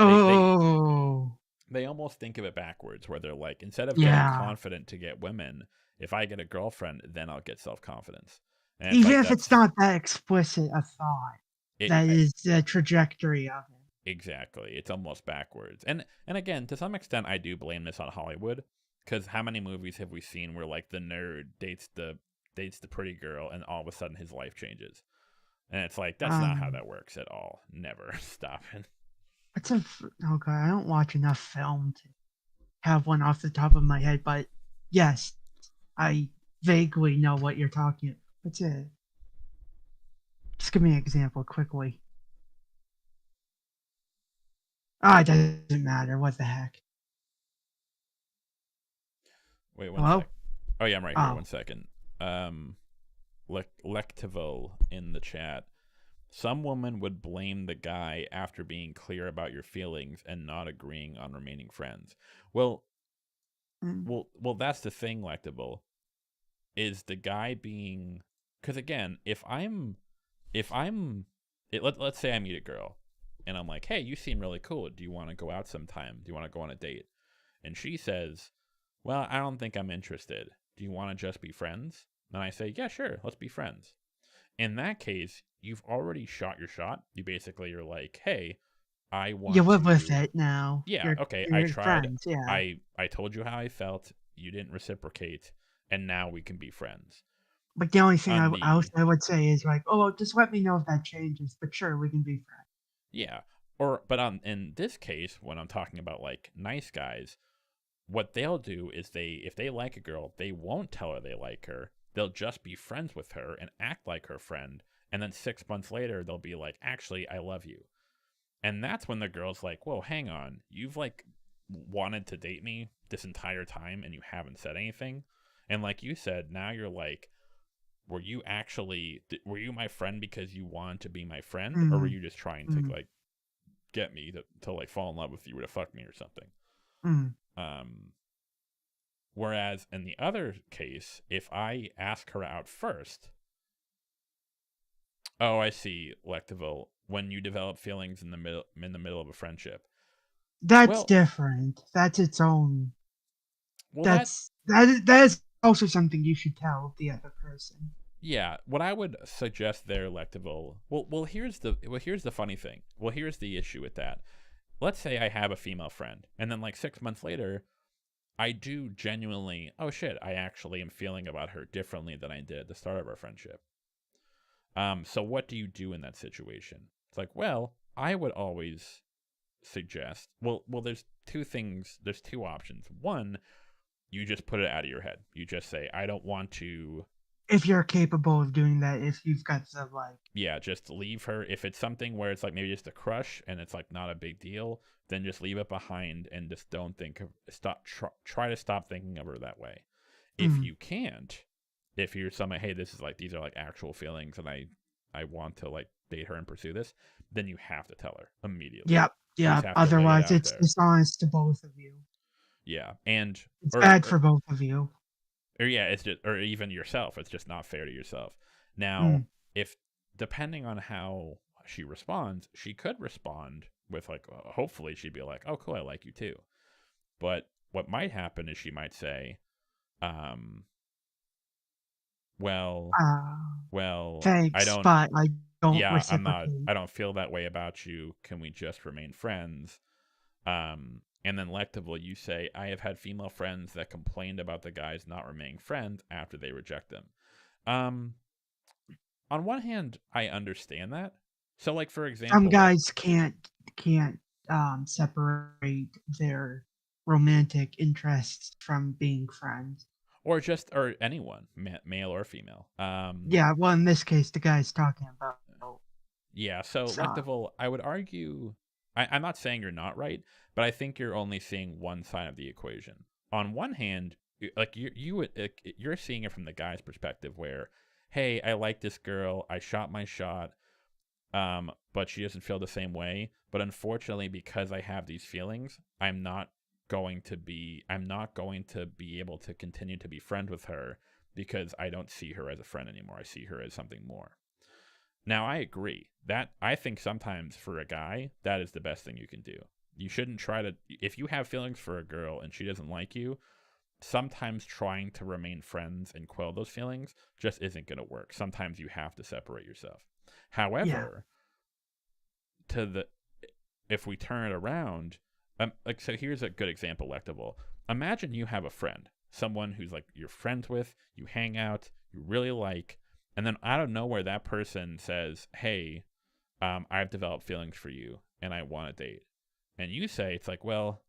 They, they, Oh, they almost think of it backwards, where they're like, instead of getting yeah. confident to get women, if I get a girlfriend, then I'll get self confidence. And it's Even like if it's not that explicit a thought, it, that is the trajectory of it. exactly. It's almost backwards. And again, to some extent I do blame this on Hollywood cuz how many movies have we seen where like the nerd dates the pretty girl and all of a sudden his life changes. And it's like that's not how Um, that works at all. Never. Stop it. okay, I don't watch enough film to have one off the top of my head, but yes, I vaguely know what you're talking about. What's it? Just give me an example quickly. Ah, it doesn't matter. What the heck? Wait one Hello? sec. Oh yeah, I'm right here. Oh, 1 second. Um Lectivo in the chat. Some woman would blame the guy after being clear about your feelings and not agreeing on remaining friends. Well, mm, that's the thing, Lectable. Is the guy being because again if I'm let's say I meet a girl and I'm like, hey, you seem really cool, do you want to go out sometime, do you want to go on a date, and she says, well, I don't think I'm interested, do you want to just be friends, then I say, yeah, sure, let's be friends. In that case, you've already shot your shot. You basically are like, hey, I you want live with to it now. yeah, okay, I You're tried, friends. Yeah. I told you how I felt, you didn't reciprocate, and now we can be friends. But the only thing On I the would say is like, oh, well, just let me know if that changes. But sure, we can be friends. Yeah. but in this case, when I'm talking about like nice guys, what they'll do is if they like a girl, they won't tell her they like her. They'll just be friends with her and act like her friend. And then 6 months later, they'll be like, actually, I love you. And that's when the girl's like, whoa, hang on. You've like wanted to date me this entire time and you haven't said anything. And like you said, now you're like, were you my friend because you wanted to be my friend? Or were Mm, you just trying to mm, like get me to like fall in love with you or to fuck me or something? mm. Um, Whereas in the other case, if I ask her out first, oh, I see, Lectiville, when you develop feelings in the middle of a friendship. That's Well, different. That's its own. well that That is also something you should tell the other person. yeah, what I would suggest there, Lectiville. Here's the funny thing. Well, here's the issue with that. Let's say I have a female friend, and then like 6 months later, I do genuinely, oh shit, I actually am feeling about her differently than I did at the start of our friendship. So what do you do in that situation? It's like, well, I would always suggest, there's two things, there's two options. One, you just put it out of your head. You just say, I don't want to, If you're capable of doing that, if you've got the like, yeah, just leave her. If it's something where it's like maybe just a crush and it's like not a big deal, then just leave it behind and just don't think of, try to stop thinking of her that way. If mm, you can't, if you're someone, hey, this is like, these are like actual feelings and I want to like date her and pursue this, then you have to tell her immediately. yep, You just yep. have to lay it Otherwise, out it's there. dishonest to both of you. Yeah. And, It's bad for both of you. or yeah, it's just, or even yourself. It's just not fair to yourself. Now, Mm, if depending on how she responds, she could respond with like, hopefully she'd be like, "Oh, cool, I like you too." But what might happen is she might say, um, "Well, uh, I thanks, don't. but I don't Yeah, I'm not. reciprocate. I don't feel that way about you. Can we just remain friends?" And then lectively, you say, "I have had female friends that complained about the guys not remaining friends after they reject them." Um, on one hand, I understand that. So, like for Some example, guys can't separate their romantic interests from being friends. or anyone, male or female. Yeah, well, in this case, the guy's talking about. Yeah. So, Uh, Lectival, I would argue. I'm not saying you're not right, but I think you're only seeing one side of the equation. On one hand, like you're seeing it from the guy's perspective, where, hey, I like this girl, I shot my shot, but she doesn't feel the same way. But unfortunately, because I have these feelings, I'm not going to be able to continue to be friends with her because I don't see her as a friend anymore. I see her as something more. Now, I agree that I think sometimes for a guy, that is the best thing you can do. You shouldn't try to, if you have feelings for a girl and she doesn't like you, sometimes trying to remain friends and quell those feelings just isn't going to work. Sometimes you have to separate yourself. yeah. However, to the if we turn it around, like so, here's a good example, Lectable. Imagine you have a friend, someone who's like you're friends with, you hang out, you really like, and then out of nowhere, that person says, "Hey, I've developed feelings for you, and I want to date." And you say, "It's like, well,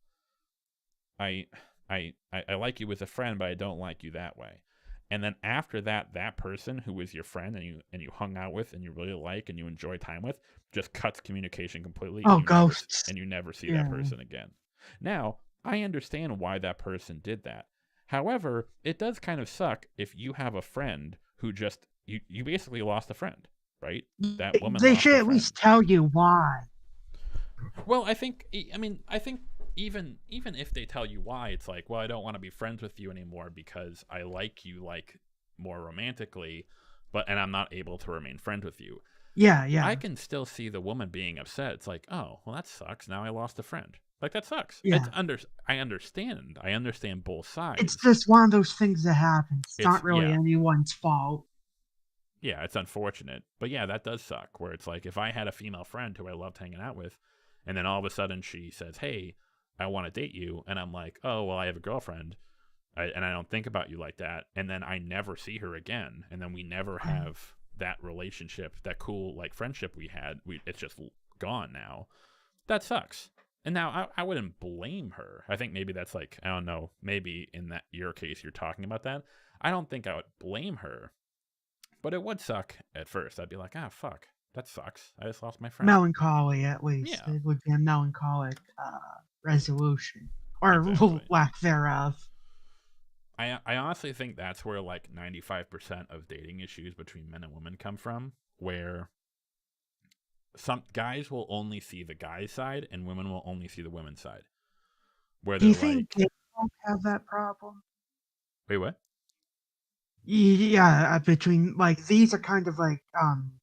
I, I like you as a friend, but I don't like you that way." And then after that, that person who was your friend and you hung out with and you really like and you enjoy time with just cuts communication completely Oh, ghosts. and you never see that Yeah. person again. Now, I understand why that person did that. However, it does kind of suck if you have a friend who just you basically lost a friend, right? That woman They lost should a at least friend. tell you why. Well, I think even if they tell you why, it's like, well, I don't want to be friends with you anymore because I like you like more romantically, but and I'm not able to remain friends with you. Yeah, I yeah, can still see the woman being upset. It's like, oh, well, that sucks. Now I lost a friend. Like that sucks. yeah. I understand. I understand both It's sides. just one of those things that happens. It's It's not really yeah, anyone's fault. yeah, it's unfortunate. But yeah, that does suck. Where it's like if I had a female friend who I loved hanging out with, and then all of a sudden she says, "Hey, I want to date you," and I'm like, "Oh, well, I have a girlfriend, and I don't think about you like that," and then I never see her again, and then we never Mm, have that relationship, that cool like friendship we had. It's just gone now. that sucks. And now I wouldn't blame her. I think maybe that's like, I don't know, maybe in that your case you're talking about that. I don't think I would blame her, but it would suck at first. I'd be like, ah, fuck, that sucks. I just lost my friend. Melancholy, at least. Yeah, It would be a melancholic resolution, or exactly. lack thereof. I honestly think that's where like 95% of dating issues between men and women come from, where some guys will only see the guy's side and women will only see the women's side. Where Do they're you think like, gay folk have that problem? wait, what? Yeah, between like these are kind of like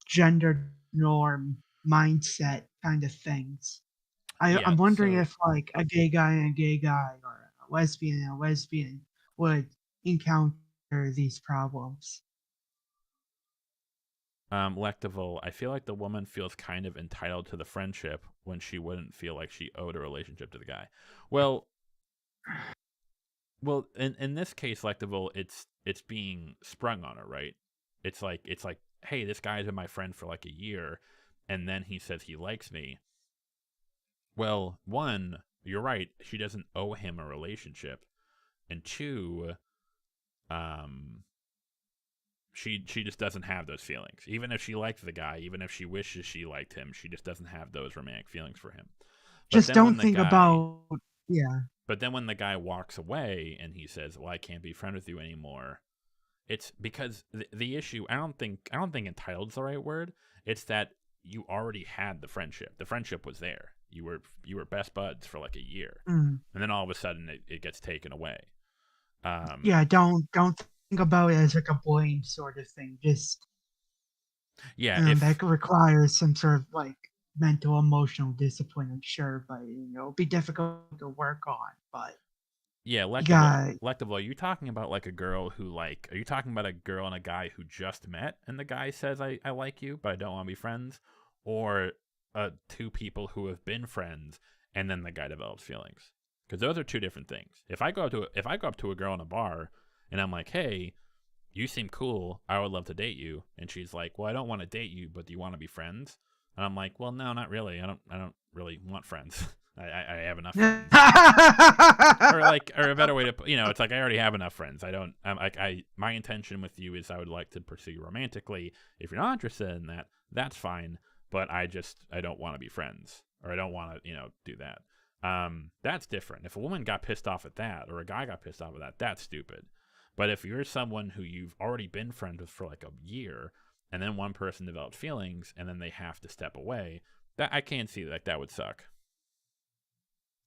gender norm mindset kind of things. Yeah, I'm wondering so if like a gay guy and a gay guy or a lesbian and a lesbian would encounter these problems. Lectival, I feel like the woman feels kind of entitled to the friendship when she wouldn't feel like she owed a relationship to the guy. Well, well, in this case, Lectival, it's being sprung on her, right? It's like, hey, this guy's been my friend for like a year, and then he says he likes me. Well, one, you're right, she doesn't owe him a relationship, and two, um, she just doesn't have those feelings. Even if she liked the guy, even if she wishes she liked him, she just doesn't have those romantic feelings for him. But Just then don't when the think guy about yeah. but then when the guy walks away and he says, "Well, I can't be friends with you anymore." It's because the issue, I don't think entitled's the right word. It's that you already had the friendship. The friendship was there. You were best buds for like a year. Mm. And then all of a sudden it gets taken away. Um Yeah, don't think about it as like a blame sort of thing. Just yeah, if that requires some sort of like mental emotional discipline, I'm sure, but it'll be difficult to work on. But Yeah, you Lectival. got Lectival, are you talking about like a girl who like? Are you talking about a girl and a guy who just met, and the guy says, "I like you, but I don't want to be friends," or two people who have been friends and then the guy develops feelings? Because those are two different things. If I go up to a girl in a bar and I'm like, "Hey, you seem cool. I would love to date you," and she's like, "Well, I don't want to date you, but do you want to be friends?" And I'm like, "Well, no, not really. I don't really want friends. I have enough friends." Or like, or a better way to it's like I already have enough friends. I don't I'm like I my intention with you is I would like to pursue you romantically. If you're not interested in that, that's fine, but I don't want to be friends, or I don't want to do that. That's different. If a woman got pissed off at that, or a guy got pissed off at that, that's stupid. But if you're someone who you've already been friends with for like a year, and then one person developed feelings and then they have to step away, that I can't see, like, that would suck.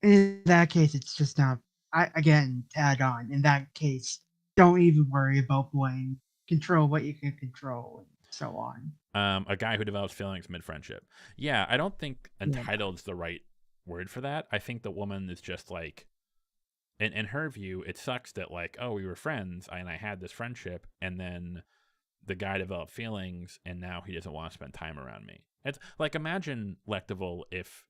in that case, it's just not. I again tag on. In that case, don't even worry about blame. Control what you can control, and so on. A guy who develops feelings mid friendship. Yeah, I don't think Yeah. entitled is the right word for that. I think the woman is just like, in her view, it sucks that like, oh, we were friends and I had this friendship, and then the guy developed feelings and now he doesn't want to spend time around me. It's like, imagine, Lectival, if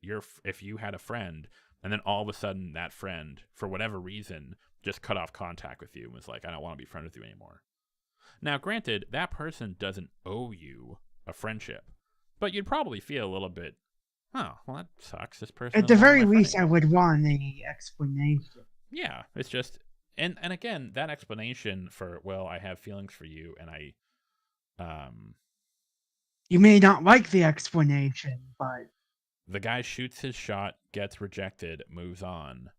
you had a friend and then all of a sudden that friend, for whatever reason, just cut off contact with you and was like, I don't want to be friends with you anymore. Now, granted, that person doesn't owe you a friendship, but you'd probably feel a little bit, oh, well, that sucks. This person At doesn't the want to be very my friend least, I anymore. would want a explanation. Yeah, it's just, and again, that explanation for, well, I have feelings for you, and um, You may not like the explanation, but the guy shoots his shot, gets rejected, moves on,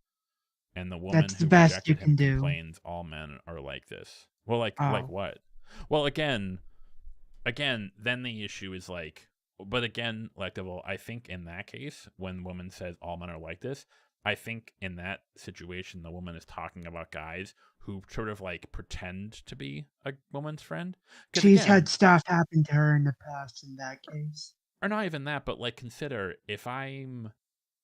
and the woman that's the who best you rejected him can do. complains all men are like this. Well, like Oh, what? Well, again, then the issue is like, but again, Lectival, I think in that case, when woman says all men are like this, I think in that situation, the woman is talking about guys who sort of like pretend to be a woman's friend. Because she's had again, stuff happen to her in the past. In that case, or not even that, but like, consider if I'm,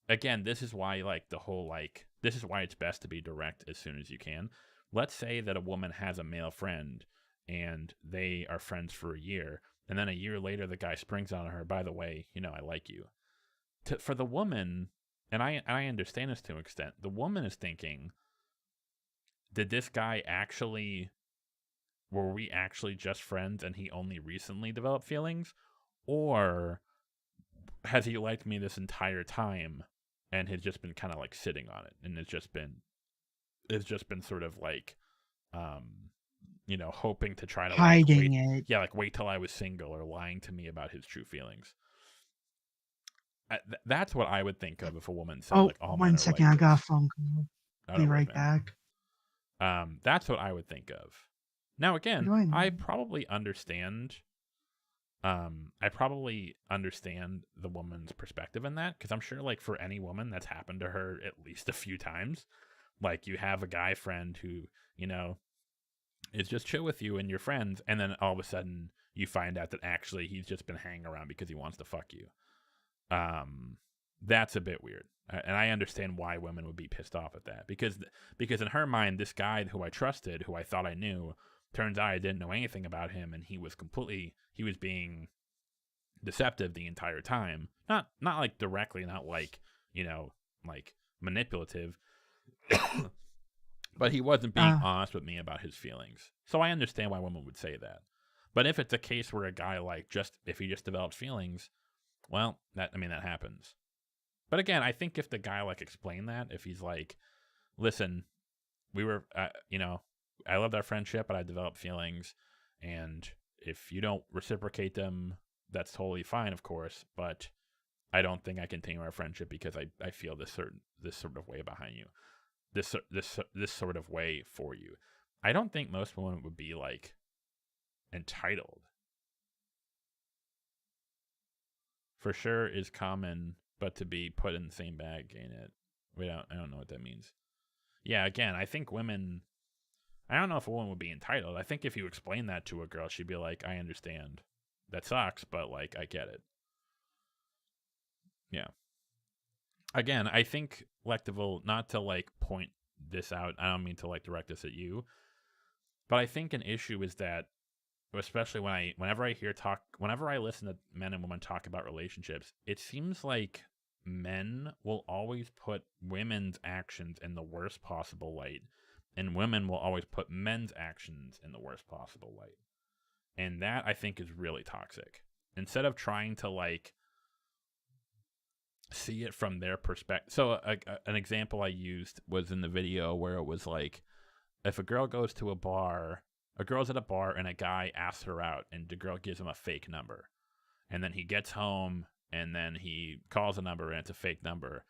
again, this is why like the whole like, this is why it's best to be direct as soon as you can. Let's say that a woman has a male friend and they are friends for a year, and then a year later the guy springs on her, by the way, I like you. For the woman, and I understand this to an extent, the woman is thinking, did this guy actually, were we actually just friends and he only recently developed feelings, or has he liked me this entire time and has just been kind of like sitting on it, and it's just been sort of like, um, hoping to try to like Hiding wait, it. yeah, like wait till I was single, or lying to me about his true feelings. That's what I would think of if a woman said Oh, like all men one are second. like I got a this. phone call. Oh, no Be worries, right man. back. That's what I would think of. Now, How again, do I know? I probably understand. I probably understand the woman's perspective in that, because I'm sure, like, for any woman, that's happened to her at least a few times. Like, you have a guy friend who, you know, is just chill with you and your friends, and then all of a sudden you find out that actually he's just been hanging around because he wants to fuck you. Um, that's a bit weird, and I understand why women would be pissed off at that, because in her mind, this guy who I trusted, who I thought I knew, turns out I didn't know anything about him, and he was being deceptive the entire time. Not like directly, not like, you know, like manipulative, but he wasn't being Uh, honest with me about his feelings. So I understand why women would say that. But if it's a case where a guy, like, just if he just developed feelings, well, that happens. But again, I think if the guy like explained that, if he's like, listen, we were, I loved our friendship, but I developed feelings, and if you don't reciprocate them, that's totally fine, of course. But I don't think I continue our friendship because I feel this sort of way behind you, this sort of way for you. I don't think most women would be like entitled. For sure is common, but to be put in the same bag ain't it? I don't know what that means. Yeah, again, I think women. I don't know if a woman would be entitled. I think if you explain that to a girl, she'd be like, "I understand. That sucks, but like I get it." Yeah. Again, I think Lectival, not to like point this out. I don't mean to like direct this at you, but I think an issue is that, especially whenever I listen to men and women talk about relationships, it seems like men will always put women's actions in the worst possible light, and women will always put men's actions in the worst possible light. And that, I think, is really toxic. Instead of trying to like see it from their perspective. So an example I used was in the video where it was like, if a girl's at a bar and a guy asks her out, and the girl gives him a fake number, and then he gets home and then he calls a number and it's a fake number.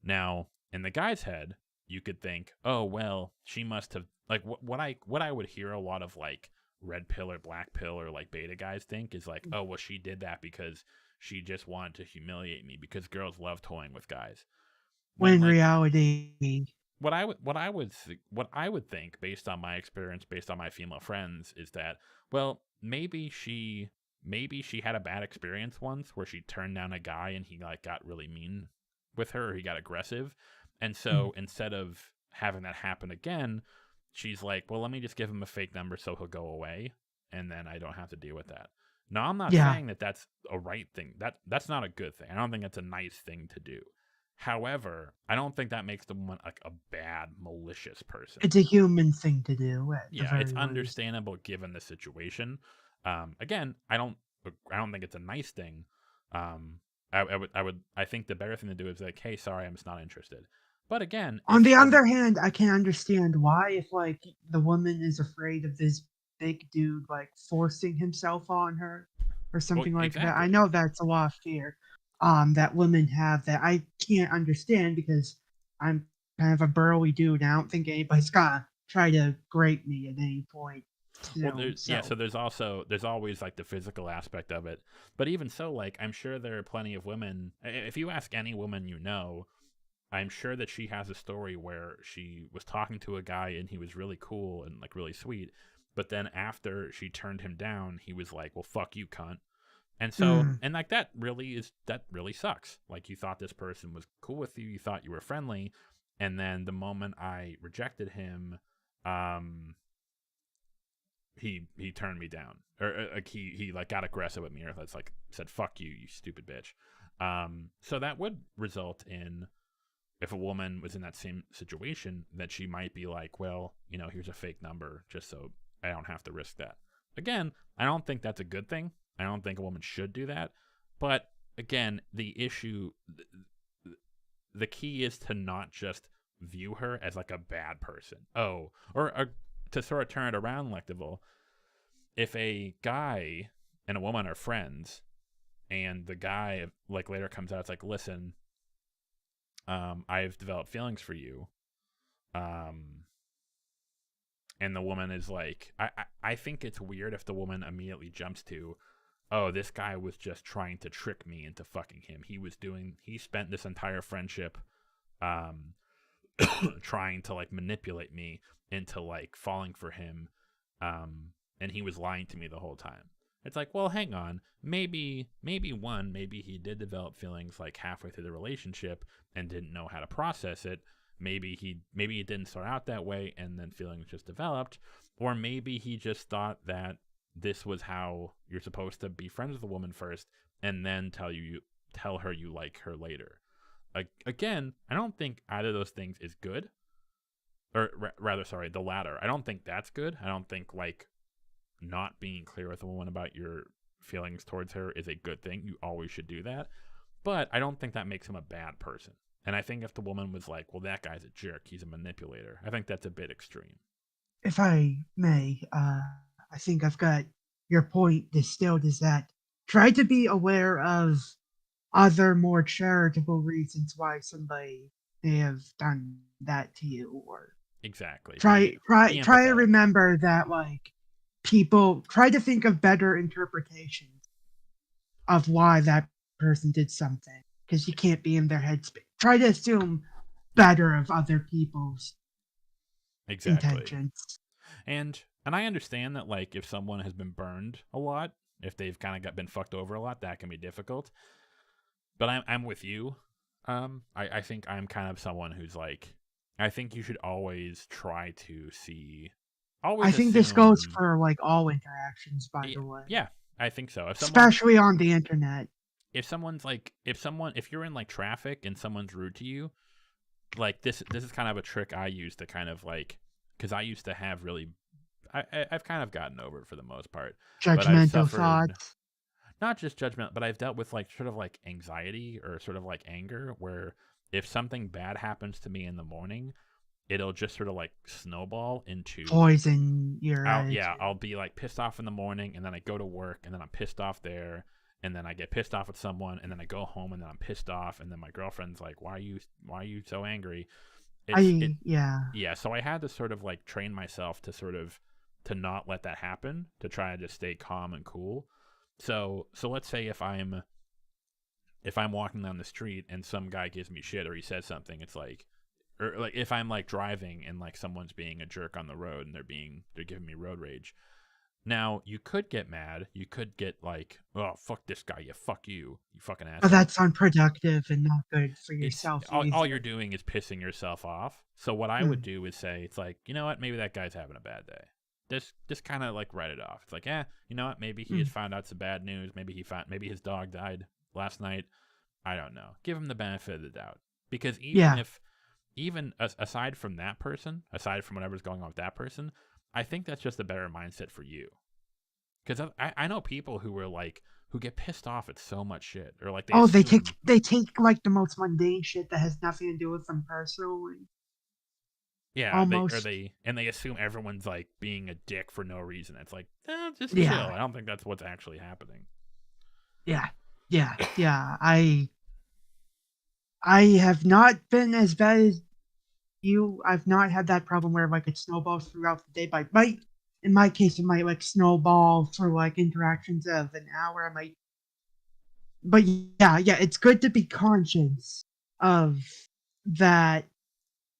Now, in the guy's head, you could think, oh well, she must have, like, what I would hear a lot of like red pill or black pill or like beta guys think is like, oh well, she did that because she just wanted to humiliate me, because girls love toying with guys. When when like reality, what I would think, based on my experience, based on my female friends, is that, well, maybe she had a bad experience once where she turned down a guy and he like got really mean with her, or he got aggressive, and mm, so instead of having that happen again, she's like, well, let me just give him a fake number so he'll go away, and then I don't have to deal with that. Now, I'm not yeah, saying that that's a right thing. That's not a good thing. I don't think that's a nice thing to do. However, I don't think that makes the woman like a bad, malicious person. it's a human thing to do at the Yeah, it's very least. understandable given the situation. Again, I don't think it's a nice thing. Um, I think the better thing to do is like, hey, sorry, I'm just not interested. But again, On if the a other hand, I can understand why, if like the woman is afraid of this big dude like forcing himself on her or well, something like that. I exactly. know that's a lot of fear that women have that I can't understand because I'm kind of a burly dude. And I don't think anybody's gonna try to grape me at any point Well, soon. yeah. So So there's always like the physical aspect of it, but even so, like, I'm sure there are plenty of women. If you ask any woman you know, I'm sure that she has a story where she was talking to a guy and he was really cool and like really sweet, but then after she turned him down, he was like, "Well, fuck you, cunt." And so, mm, and like that really sucks. Like, you thought this person was cool with you, you thought you were friendly, and then the moment I rejected him, um, he turned me down, or like he like got aggressive with me, or that's like said, "Fuck you, you stupid bitch." So that would result in, if a woman was in that same situation, that she might be like, well, here's a fake number just so I don't have to risk that. Again, I don't think that's a good thing. I don't think a woman should do that. But again, the issue the key is to not just view her as like a bad person. Oh, or to sort of turn it around, Lectival. If a guy and a woman are friends, and the guy like later comes out, it's like, listen, I've developed feelings for you, um, and the woman is like, I think it's weird if the woman immediately jumps to, oh, this guy was just trying to trick me into fucking him. He spent this entire friendship, um, trying to like manipulate me into like falling for him, um, and he was lying to me the whole time. It's like, well, hang on, maybe he did develop feelings like halfway through the relationship and didn't know how to process it. Maybe it didn't start out that way and then feelings just developed, or maybe he just thought that this was how you're supposed to be friends with a woman first and then tell her you like her later. Again, I don't think either of those things is good. Or rather, sorry, the latter. I don't think that's good. I don't think like not being clear with a woman about your feelings towards her is a good thing. You always should do that. But I don't think that makes him a bad person. And I think if the woman was like, well, that guy's a jerk, he's a manipulator, I think that's a bit extreme. If I may, I think I've got your point distilled is that try to be aware of other more charitable reasons why somebody may have done that to you, or Exactly. try Be try try to empathetic. remember that like people try to think of better interpretations of why that person did something because you can't be in their headspace. Try to assume better of other people's Exactly. intentions. And I understand that like if someone has been burned a lot, if they've kind of got been fucked over a lot, that can be difficult. But I'm with you. I think I'm kind of someone who's like, I think you should always try to see, I always think this goes assume. for like all interactions, by Yeah, the way, yeah, I think so. especially on the internet. If someone's like, if you're in like traffic and someone's rude to you, like this is kind of a trick I use to kind of like, because I used to have really, I've kind of gotten over it for the most part, but I've Judgmental suffered thoughts. not just judgment, but I've dealt with like sort of like anxiety or sort of like anger, where if something bad happens to me in the morning, it'll just sort of like snowball into Poison your I'll attitude. be like pissed off in the morning, and then I go to work, and then I'm pissed off there, and then I get pissed off at someone, and then I go home, and then I'm pissed off, and then my girlfriend's like, why are you so angry? It Yeah. Yeah. So I had to sort of like train myself to sort of to not let that happen, to try to just stay calm and cool. So let's say if I'm walking down the street and some guy gives me shit or he says something, it's like, or like if I'm like driving and like someone's being a jerk on the road and they're giving me road rage. Now you could get mad. You could get like, oh fuck this guy, you fucking But asshole. that's unproductive and not good for It's yourself all you're either. doing is pissing yourself off. So what I would Mm, do is say, it's like, you know what, maybe that guy's having a bad day. Just kind of like write it off. It's like, you know what, maybe he has mm. found out some bad news. Maybe his dog died last night. I don't know. Give him the benefit of the doubt, because Yeah. aside from that person, aside from whatever's going on with that person, I think that's just a better mindset for you. Because I know people who were like who get pissed off at so much shit, or like they Oh, assume, they take like the most mundane shit that has nothing to do with them personally. yeah, Almost. they assume everyone's like being a dick for no reason. It's like, just chill. Yeah. I don't think that's what's actually happening. Yeah. Yeah. Yeah. I have not been as bad as you. I've not had that problem where like it snowballs throughout the day, but might in my case it might like snowball through like interactions of an hour. I might but yeah, yeah, it's good to be conscious of that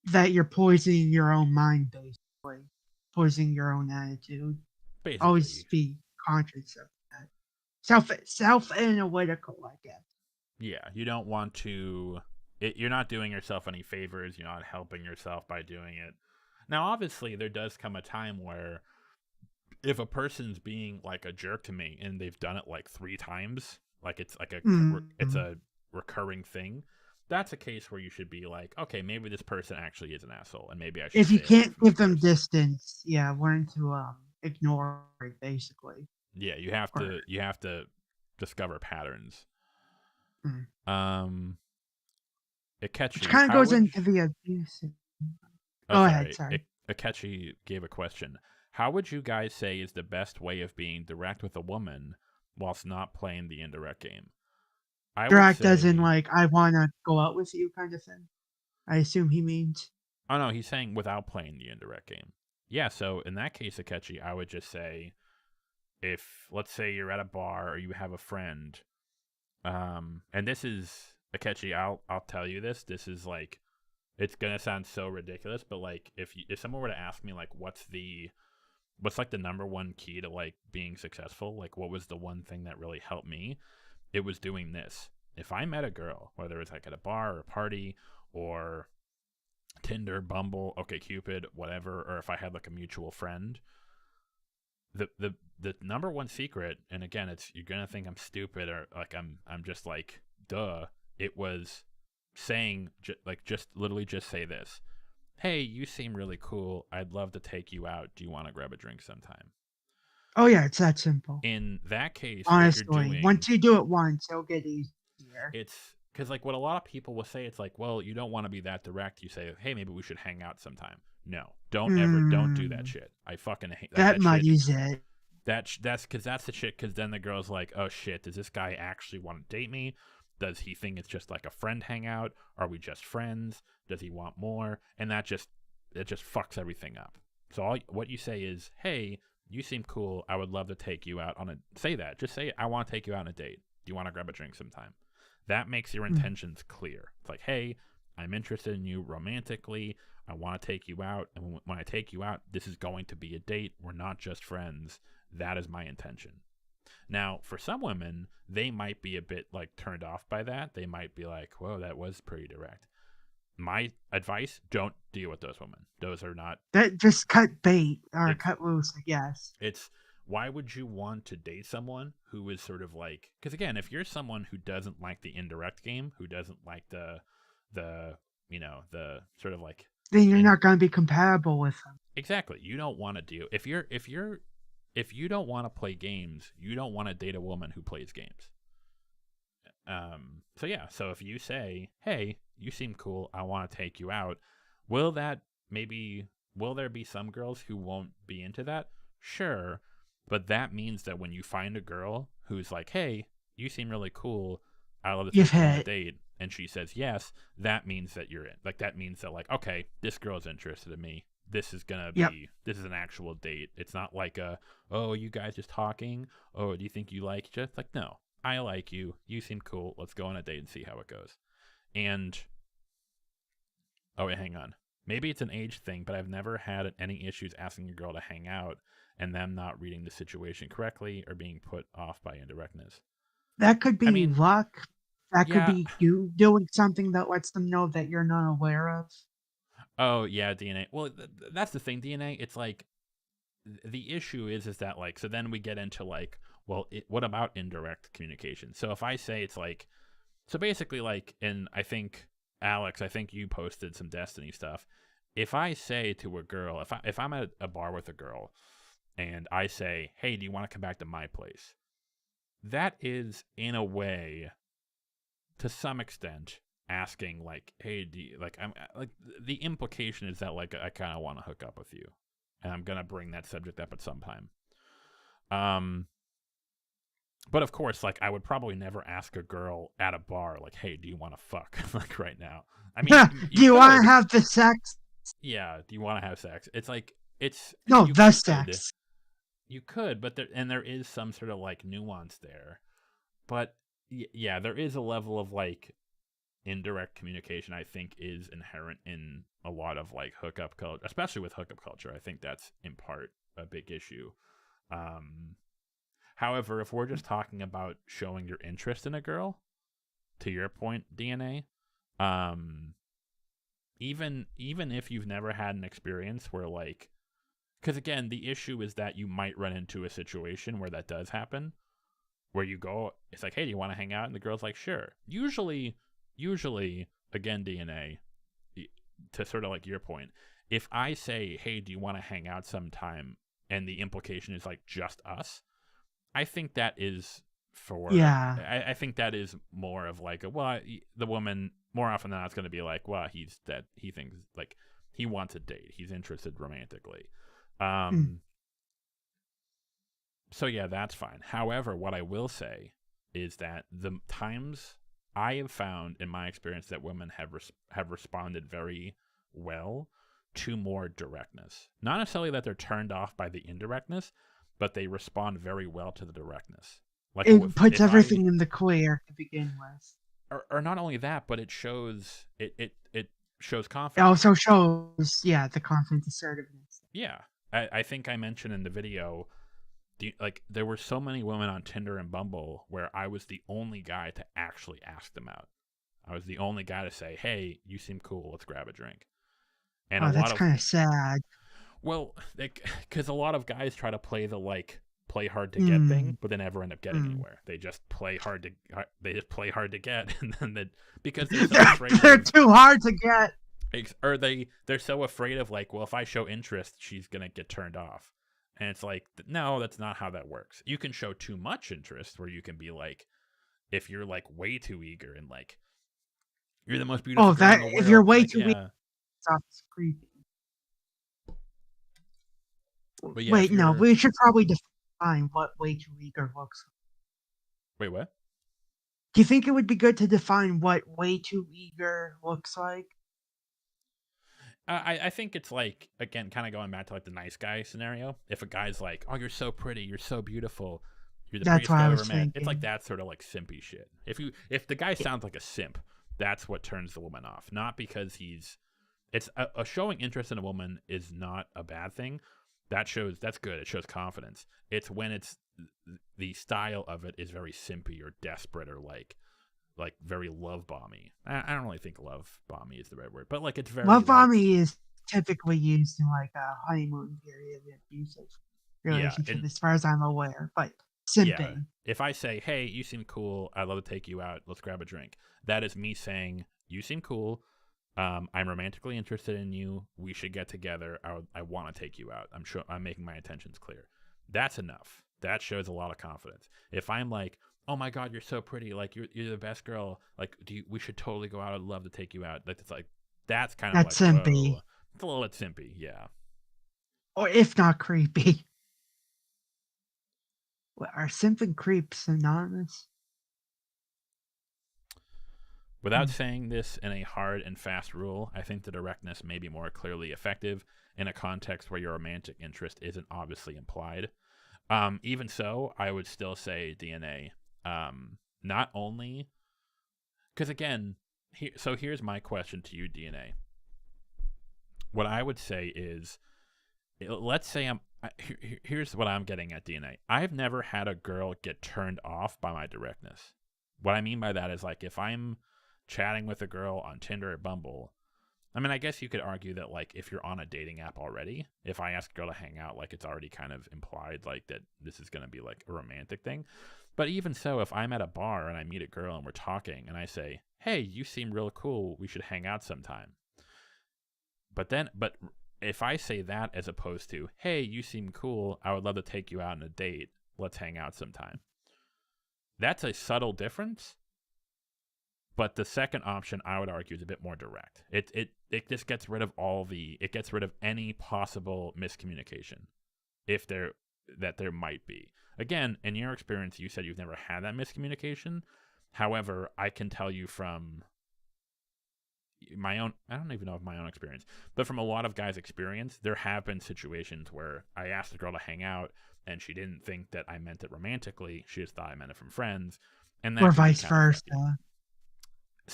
that you're poisoning your own mind basically, poisoning your own attitude. Always Basically, be conscious of that. Self analytical, I guess. yeah, you don't want to. You're not doing yourself any favors. You're not helping yourself by doing it. Now, obviously, there does come a time where if a person's being like a jerk to me and they've done it like 3 times, like it's Mm. a recurring thing, that's a case where you should be like, okay, maybe this person actually is an asshole, and maybe I should If you stay away can't from this give them person. distance, yeah, learn to ignore it basically. Yeah, Or you have to discover patterns. mm. Um, which Akechi, kind of how goes would into the abusive. oh, Go ahead, sorry. sorry. Akechi gave a question. How would you guys say is the best way of being direct with a woman whilst not playing the indirect game? I would Direct as in say, like I wanna go out with you kind of thing. I assume he means. oh no, he's saying without playing the indirect game. Yeah, so in that case, Akechi, I would just say, if let's say you're at a bar or you have a friend, and this is Akechi, I'll tell you this. This is like it's gonna sound so ridiculous, but like if someone were to ask me like what's like the number one key to like being successful, like what was the one thing that really helped me, it was doing this. If I met a girl, whether it's like at a bar or a party or Tinder, Bumble, OkCupid, whatever, or if I had like a mutual friend, the number one secret, and again, it's you're gonna think I'm stupid or like I'm just like duh. It was saying just literally just say this. Hey, you seem really cool. I'd love to take you out. Do you want to grab a drink sometime? Oh yeah, it's that simple. In that case, what you're Honestly, doing, once you do it once, it'll get easier. it's because like what a lot of people will say, it's like, well, you don't want to be that direct. You say, hey, maybe we should hang out sometime. No, don't do that Mm, shit. I fucking hate that that shit. muddies it. That's because that's the shit. Because then the girl's like, oh shit, does this guy actually want to date me? Does he think it's just like a friend hangout? Are we just friends? Does he want more? And it just fucks everything up. So what you say is, hey, you seem cool. I would love to take you out on a say that. Just say I want to take you out on a date. Do you want to grab a drink sometime? That makes your Mm. intentions clear. It's like, hey, I'm interested in you romantically. I want to take you out, and when I take you out, this is going to be a date. We're not just friends. That is my intention. Now, for some women, they might be a bit like turned off by that. They might be like, whoa, that was pretty direct. My advice, don't deal with those women. Those are not That just cut bait or it's cut loose, I guess. it's why would you want to date someone who is sort of like, because again, if you're someone who doesn't like the indirect game, who doesn't like the the sort of like Then you're in not going to be compatible with them. exactly, you don't want to do if you don't want to play games, you don't want to date a woman who plays games. So yeah, so if you say, hey, you seem cool, I want to take you out, will that maybe will there be some girls who won't be into that? Sure, but that means that when you find a girl who's like, hey, you seem really cool, I love to You've take you on a hit. date, and she says yes, that means that you're in. Like that means that like, okay, this girl's interested in me. Yep. This is an actual date. It's not like a, oh, you guys just talking? Oh, do you think you like each other? Like, no, I like you. You seem cool. Let's go on a date and see how it goes. And oh wait, hang on. Maybe it's an age thing, but I've never had any issues asking a girl to hang out and them not reading the situation correctly or being put off by indirectness. That could I be mean, luck. That could yeah. be you doing something that lets them know that you're not aware of. Oh yeah, DNA. Well, that's the thing. DNA. It's like the issue is that like so then we get into like well what about indirect communication? So if I say it's like so basically like and I think Alex, I think you posted some Destiny stuff. If I say to a girl, if I'm at a bar with a girl and I say, "Hey, do you want to come back to my place?" That is in a way to some extent asking like, "Hey, do you, like I'm like the implication is that like I kind of want to hook up with you." And I'm going to bring that subject up at some time. Um but of course, like I would probably never ask a girl at a bar like, "Hey, do you want to fuck?" like right now. I mean, Do you you want to could. have the sex? Yeah, do you want to have sex? It's like it's No, you the could. sex. You could, but there is some sort of like nuance there. But yeah, there is a level of like indirect communication I think is inherent in a lot of like hookup culture, especially with hookup culture. I think that's in part a big issue. Um However, if we're just talking about showing your interest in a girl, to your point, DNA, um, even if you've never had an experience where like, because again, the issue is that you might run into a situation where that does happen, where you go, it's like, hey, do you want to hang out? And the girl's like, sure. Usually, again, DNA, to sort of like your point, if I say, hey, do you want to hang out sometime, and the implication is like just us, I think that is for Yeah. I think that is more of like a well the woman more often than not, it's going to be like, well, he's that he thinks like he wants a date. He's interested romantically. Mm. Um, so yeah, that's fine. However, what I will say is that the times I have found in my experience that women have responded very well to more directness. Not necessarily that they're turned off by the indirectness, but they respond very well to the directness. Like It puts if I everything in the clear to begin with. or not only that, but it shows It confidence. also shows, yeah, the confident assertiveness. Yeah, I think I mentioned in the video, like there were so many women on Tinder and Bumble where I was the only guy to actually ask them out. I was the only guy to say, "Hey, you seem cool. Let's grab a drink." And a Oh, lot that's of kind of sad. well, because a lot of guys try to play the like play hard to get Mm, thing, but they never end up getting mm. anywhere. They just play hard to play hard to get, and then because they're so afraid They're of too hard to get. or they're so afraid of like, well, if I show interest, she's gonna get turned off, and it's like, no, that's not how that works. You can show too much interest, where you can be like, if you're like way too eager and like you're the most beautiful Oh, girl in that the if you're world, way like too weak, yeah, that's creepy. but yeah, if Wait, no, you're we should probably define what way too eager looks like. wait, what? Do you think it would be good to define what way too eager looks like? I think it's like again, kind of going back to like the nice guy scenario. If a guy's like, "Oh, you're so pretty, you're so beautiful, you're the That's prettiest what girl I I've was ever met," it's like thinking. that sort of like simpy shit. If the guy sounds like a simp, that's what turns the woman off. Not because he's it's a showing interest in a woman is not a bad thing. That's good. It shows confidence. It's when it's the style of it is very simpy or desperate or like very love bomby. I don't really think love bomby is the right word, but like it's very Love like bombing is typically used in like a honeymoon period abusive yeah, relationship, and as far as I'm aware. But yeah. simping. If I say, "Hey, you seem cool. I'd love to take you out. Let's grab a drink," that is me saying, "You seem cool. I'm romantically interested in you. We should get together. I want to take you out. I'm sure I'm making my intentions clear." That's enough. That shows a lot of confidence. If I'm like, "Oh my god, you're so pretty. Like you're the best girl. Like we should totally go out. I'd love to take you out." Like it's like that's kind of That's like, simpy. whoa. It's a little bit simpy, yeah. Or if not creepy. Are simp and creep synonymous? Without Hmm. saying this in a hard and fast rule, I think the directness may be more clearly effective in a context where your romantic interest isn't obviously implied. Even so, I would still say DNA. Not only because again, so here's my question to you, DNA. What I would say is, let's say here's what I'm getting at, DNA. I've never had a girl get turned off by my directness. What I mean by that is like if I'm chatting with a girl on Tinder or Bumble, I mean, I guess you could argue that like if you're on a dating app already, if I ask a girl to hang out, like it's already kind of implied like that this is going to be like a romantic thing. But even so, if I'm at a bar and I meet a girl and we're talking and I say, "Hey, you seem real cool. We should hang out sometime." But if I say that as opposed to, "Hey, you seem cool. I would love to take you out on a date. Let's hang out sometime." That's a subtle difference. But the second option, I would argue, is a bit more direct. It just gets rid of it gets rid of any possible miscommunication, if there might be. Again, in your experience, you said you've never had that miscommunication. However, I can tell you from my own, I don't even know if my own experience, but from a lot of guys' experience, there have been situations where I asked a girl to hang out and she didn't think that I meant it romantically. She just thought I meant it from friends. And that Or can be vice kind of fucky. versa.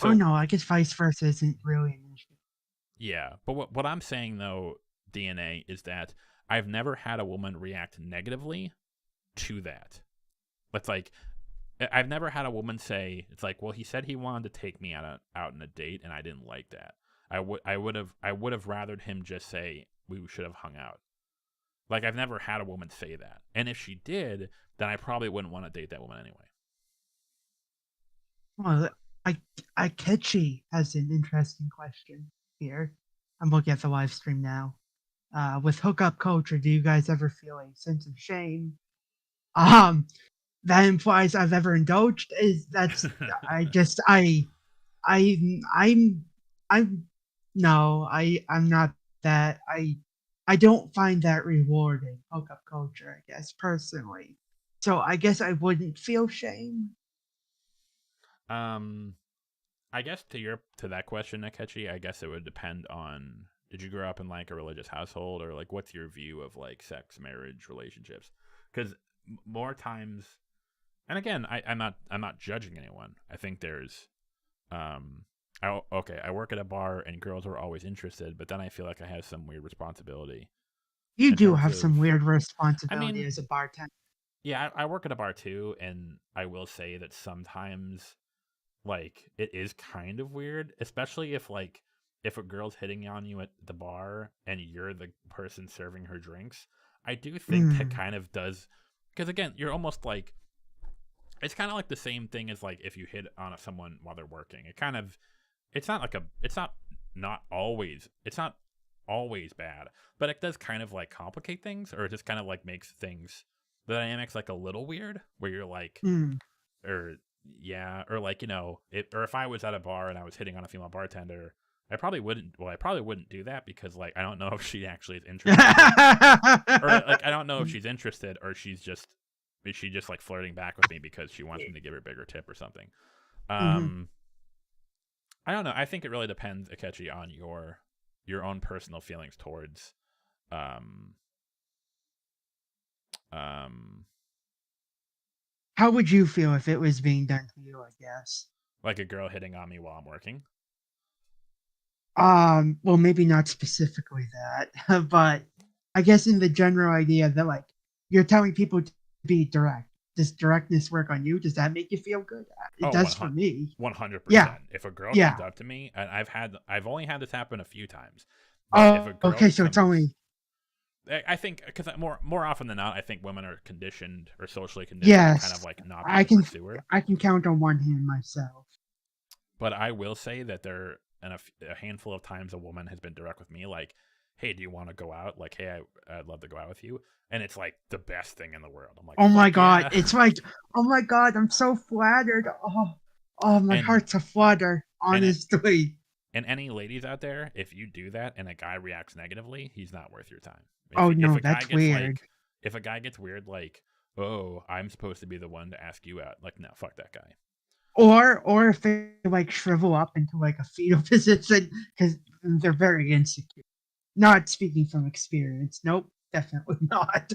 Or So no, I guess vice versa isn't really an issue. yeah, but what I'm saying though, DNA, is that I've never had a woman react negatively to that. It's like I've never had a woman say it's like, well, he said he wanted to take me out on a date, and I didn't like that. I would have rathered him just say we should have hung out. Like I've never had a woman say that, and if she did, then I probably wouldn't want to date that woman anyway. Well, I Akechi has an interesting question here. I'm looking at the live stream now. With hookup culture, do you guys ever feel a sense of shame? Um, that implies I've ever indulged. Is that's I just I I'm I'm no, I'm not that. I don't find that rewarding, hookup culture, I guess, personally. So I guess I wouldn't feel shame. Um, I guess to that question, Akechi, I guess it would depend on, did you grow up in like a religious household, or like what's your view of like sex, marriage, relationships? Because more times, and again, I'm not judging anyone. I think there's um I work at a bar and girls are always interested, but then I feel like I have some weird responsibility You in do terms have some of, weird I responsibility mean, as a bartender. yeah, I work at a bar too, and I will say that sometimes like it is kind of weird, especially if a girl's hitting on you at the bar and you're the person serving her drinks. I do think that Mm, kind of does, because again, you're almost like, it's kind of like the same thing as like if you hit on someone while they're working. It kind of, it's not always bad, but it does kind of like complicate things, or it just kind of like makes things, the dynamics like a little weird, where you're like, mm. or yeah, or like, or if I was at a bar and I was hitting on a female bartender, I probably wouldn't do that, because like I don't know if she actually is interested, or like I don't know if she's interested, or is she just like flirting back with me because she wants me to give her a bigger tip or something. Mhm. um I don't know. I think it really depends, Akechi, on your own personal feelings towards um um How would you feel if it was being done to you, I guess? like a girl hitting on me while I'm working. Well, maybe not specifically that, but I guess in the general idea that like you're telling people to be direct. Does directness work on you? Does that make you feel good? It Oh, does for me. Yeah, 100%. If a girl yeah. comes up to me, and I've only had this happen a few times, but if a Oh, girl okay. So it's comes, only I think, because more often than not, I think women are conditioned, or socially conditioned, to kind of yes. like not be I the can pursuer. I can count on one hand myself. But I will say that a handful of times a woman has been direct with me, like, "Hey, do you want to go out?" Like, "Hey, I'd love to go out with you," and it's like the best thing in the world. I'm like, Oh my "Fuck god, yeah!" it's like, oh my god, I'm so flattered. Oh, my and heart's a flutter. and it, Honestly. and any ladies out there, if you do that and a guy reacts negatively, he's not worth your time. Oh If no, a guy that's gets weird. like, if a guy gets weird, like, "Oh, I'm supposed to be the one to ask you out," like, no, fuck that guy. Or if they like shrivel up into like a fetal position because they're very insecure. Not speaking from experience. Nope, definitely not.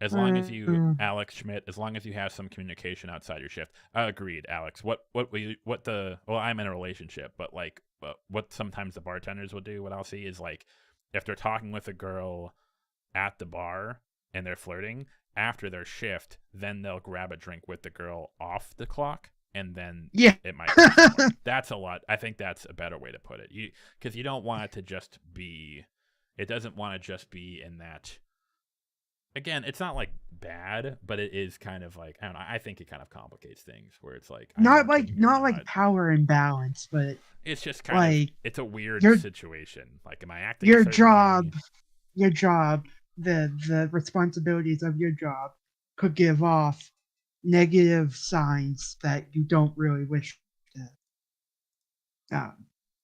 As long as you, Mm, Alex Schmidt, as long as you have some communication outside your shift. Agreed, Alex. Well, I'm in a relationship, but like, what sometimes the bartenders will do, what I'll see is like, if they're talking with a girl at the bar and they're flirting, after their shift, then they'll grab a drink with the girl off the clock, and then yeah. it might go somewhere. That's a lot. I think that's a better way to put it. Because you don't want it to just be. It doesn't want to just be in that. Again, it's not like bad, but it is kind of like, I don't know. I think it kind of complicates things, where it's like, I'm working, you're Not like not. power imbalance, but It's just kind of, like it's a weird your situation. Like, am I acting a your certain job way? your job, the responsibilities of your job could give off negative signs that you don't really wish to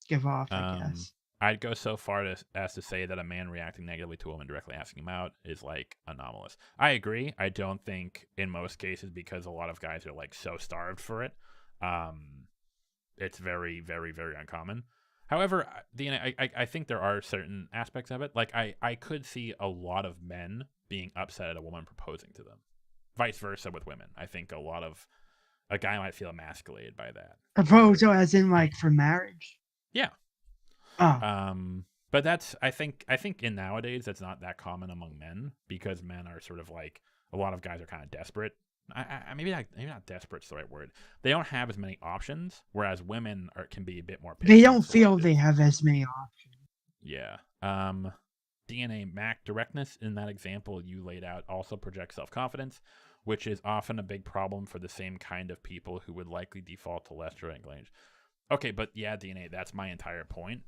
give off, I Um, guess. I'd go so far as to say that a man reacting negatively to a woman directly asking him out is like anomalous. I agree. I don't think in most cases, because a lot of guys are like so starved for it. Um, it's very, very, very uncommon. However, I think there are certain aspects of it. Like, I could see a lot of men being upset at a woman proposing to them. Vice versa with women. I think a guy might feel emasculated by that. Proposal Where, as in like for marriage. yeah, Oh, but that's, I think in nowadays that's not that common among men, because men are sort of like, a lot of guys are kind of desperate. Maybe not desperate's the right word. They don't have as many options, whereas women can be a bit more they picky and don't feel they selective. have as many options. Yeah. DNA Mac directness in that example you laid out also projects self confidence, which is often a big problem for the same kind of people who would likely default to less direct language. Okay, but yeah, DNA, that's my entire point.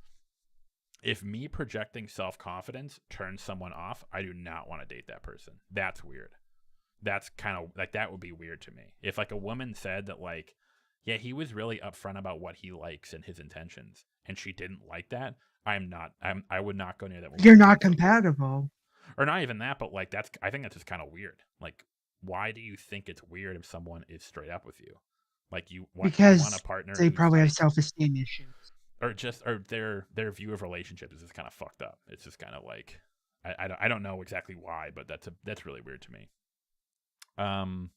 If me projecting self confidence turns someone off, I do not want to date that person. That's weird. That's kind of like, that would be weird to me. If like a woman said that, like, Yeah, he was really upfront about what he likes and his intentions, and she didn't like that. I would not go near that woman You're again not so quick. compatible Or not even that, but like I think that's just kind of weird. Like, why do you think it's weird if someone is straight up with you? Like, you want a because partner they who's probably have like, self-esteem issues. or their view of relationships is just kind of fucked up. It's just kind of like, I don't know exactly why, but that's really weird to me. Um,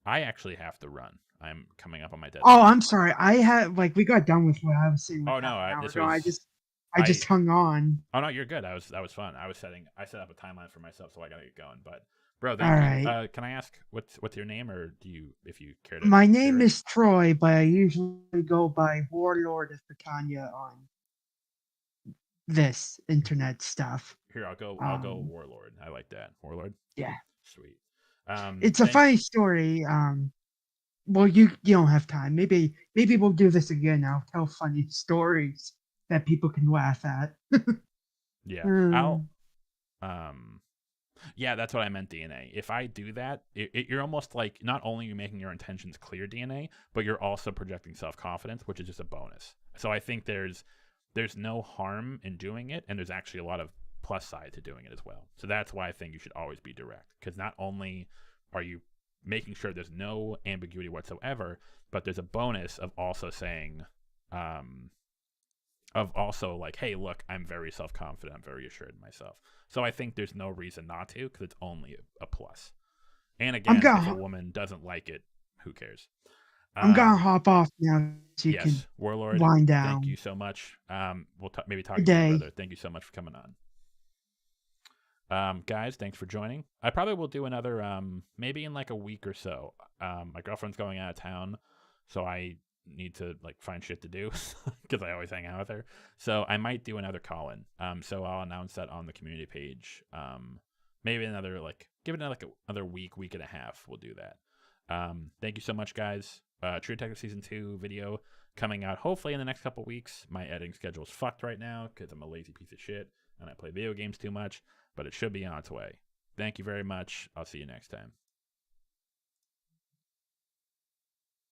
I actually have to run. I'm coming up on my Oh, deadline. I'm sorry. I had like we got done with what I was saying like Oh half no, an hour this ago. was I I just hung on. Oh no, you're good. That was fun. I set up a timeline for myself, so I gotta get going. But bro, All thank you. right. Can I ask what's your name, or do you, if you care to My name share it? is Troy, but I usually go by Warlord of Picanha on this internet stuff. Here, I'll go Um, Warlord. I like that. Warlord. yeah, Sweet. it's a Thank funny story. Well, you don't have time. Maybe we'll do this again. I'll tell funny stories that people can laugh at. Yeah. I'll Mm, um yeah, that's what I meant, DNA. If I do that, you're almost like, not only are you making your intentions clear, DNA, but you're also projecting self-confidence, which is just a bonus. So I think there's no harm in doing it, and there's actually a lot of plus side to doing it as well. So that's why I think you should always be direct, because not only are you making sure there's no ambiguity whatsoever, but there's a bonus of also saying, um, of also like, hey, look, I'm very self confident, I'm very assured in myself. So I think there's no reason not to, because it's only a plus. And I'm again, if a gonna woman doesn't like it, who cares? I'm gonna Um, hop off now so you can yes, Warlord, wind thank you down. so much. We'll maybe talk Good again, day. brother. Thank you so much for coming on. Guys, thanks for joining. I probably will do another, maybe in like a week or so. My girlfriend's going out of town, so I need to like find shit to do because I always hang out with her. So I might do another call in. So I'll announce that on the community page. Maybe another, like, give it another, like another week and a half. We'll do that. Thank you so much, guys. True Detective Season 2 video coming out hopefully in the next couple weeks. My editing schedule is fucked right now because I'm a lazy piece of shit and I play video games too much, but it should be on its way. Thank you very much. I'll see you next time.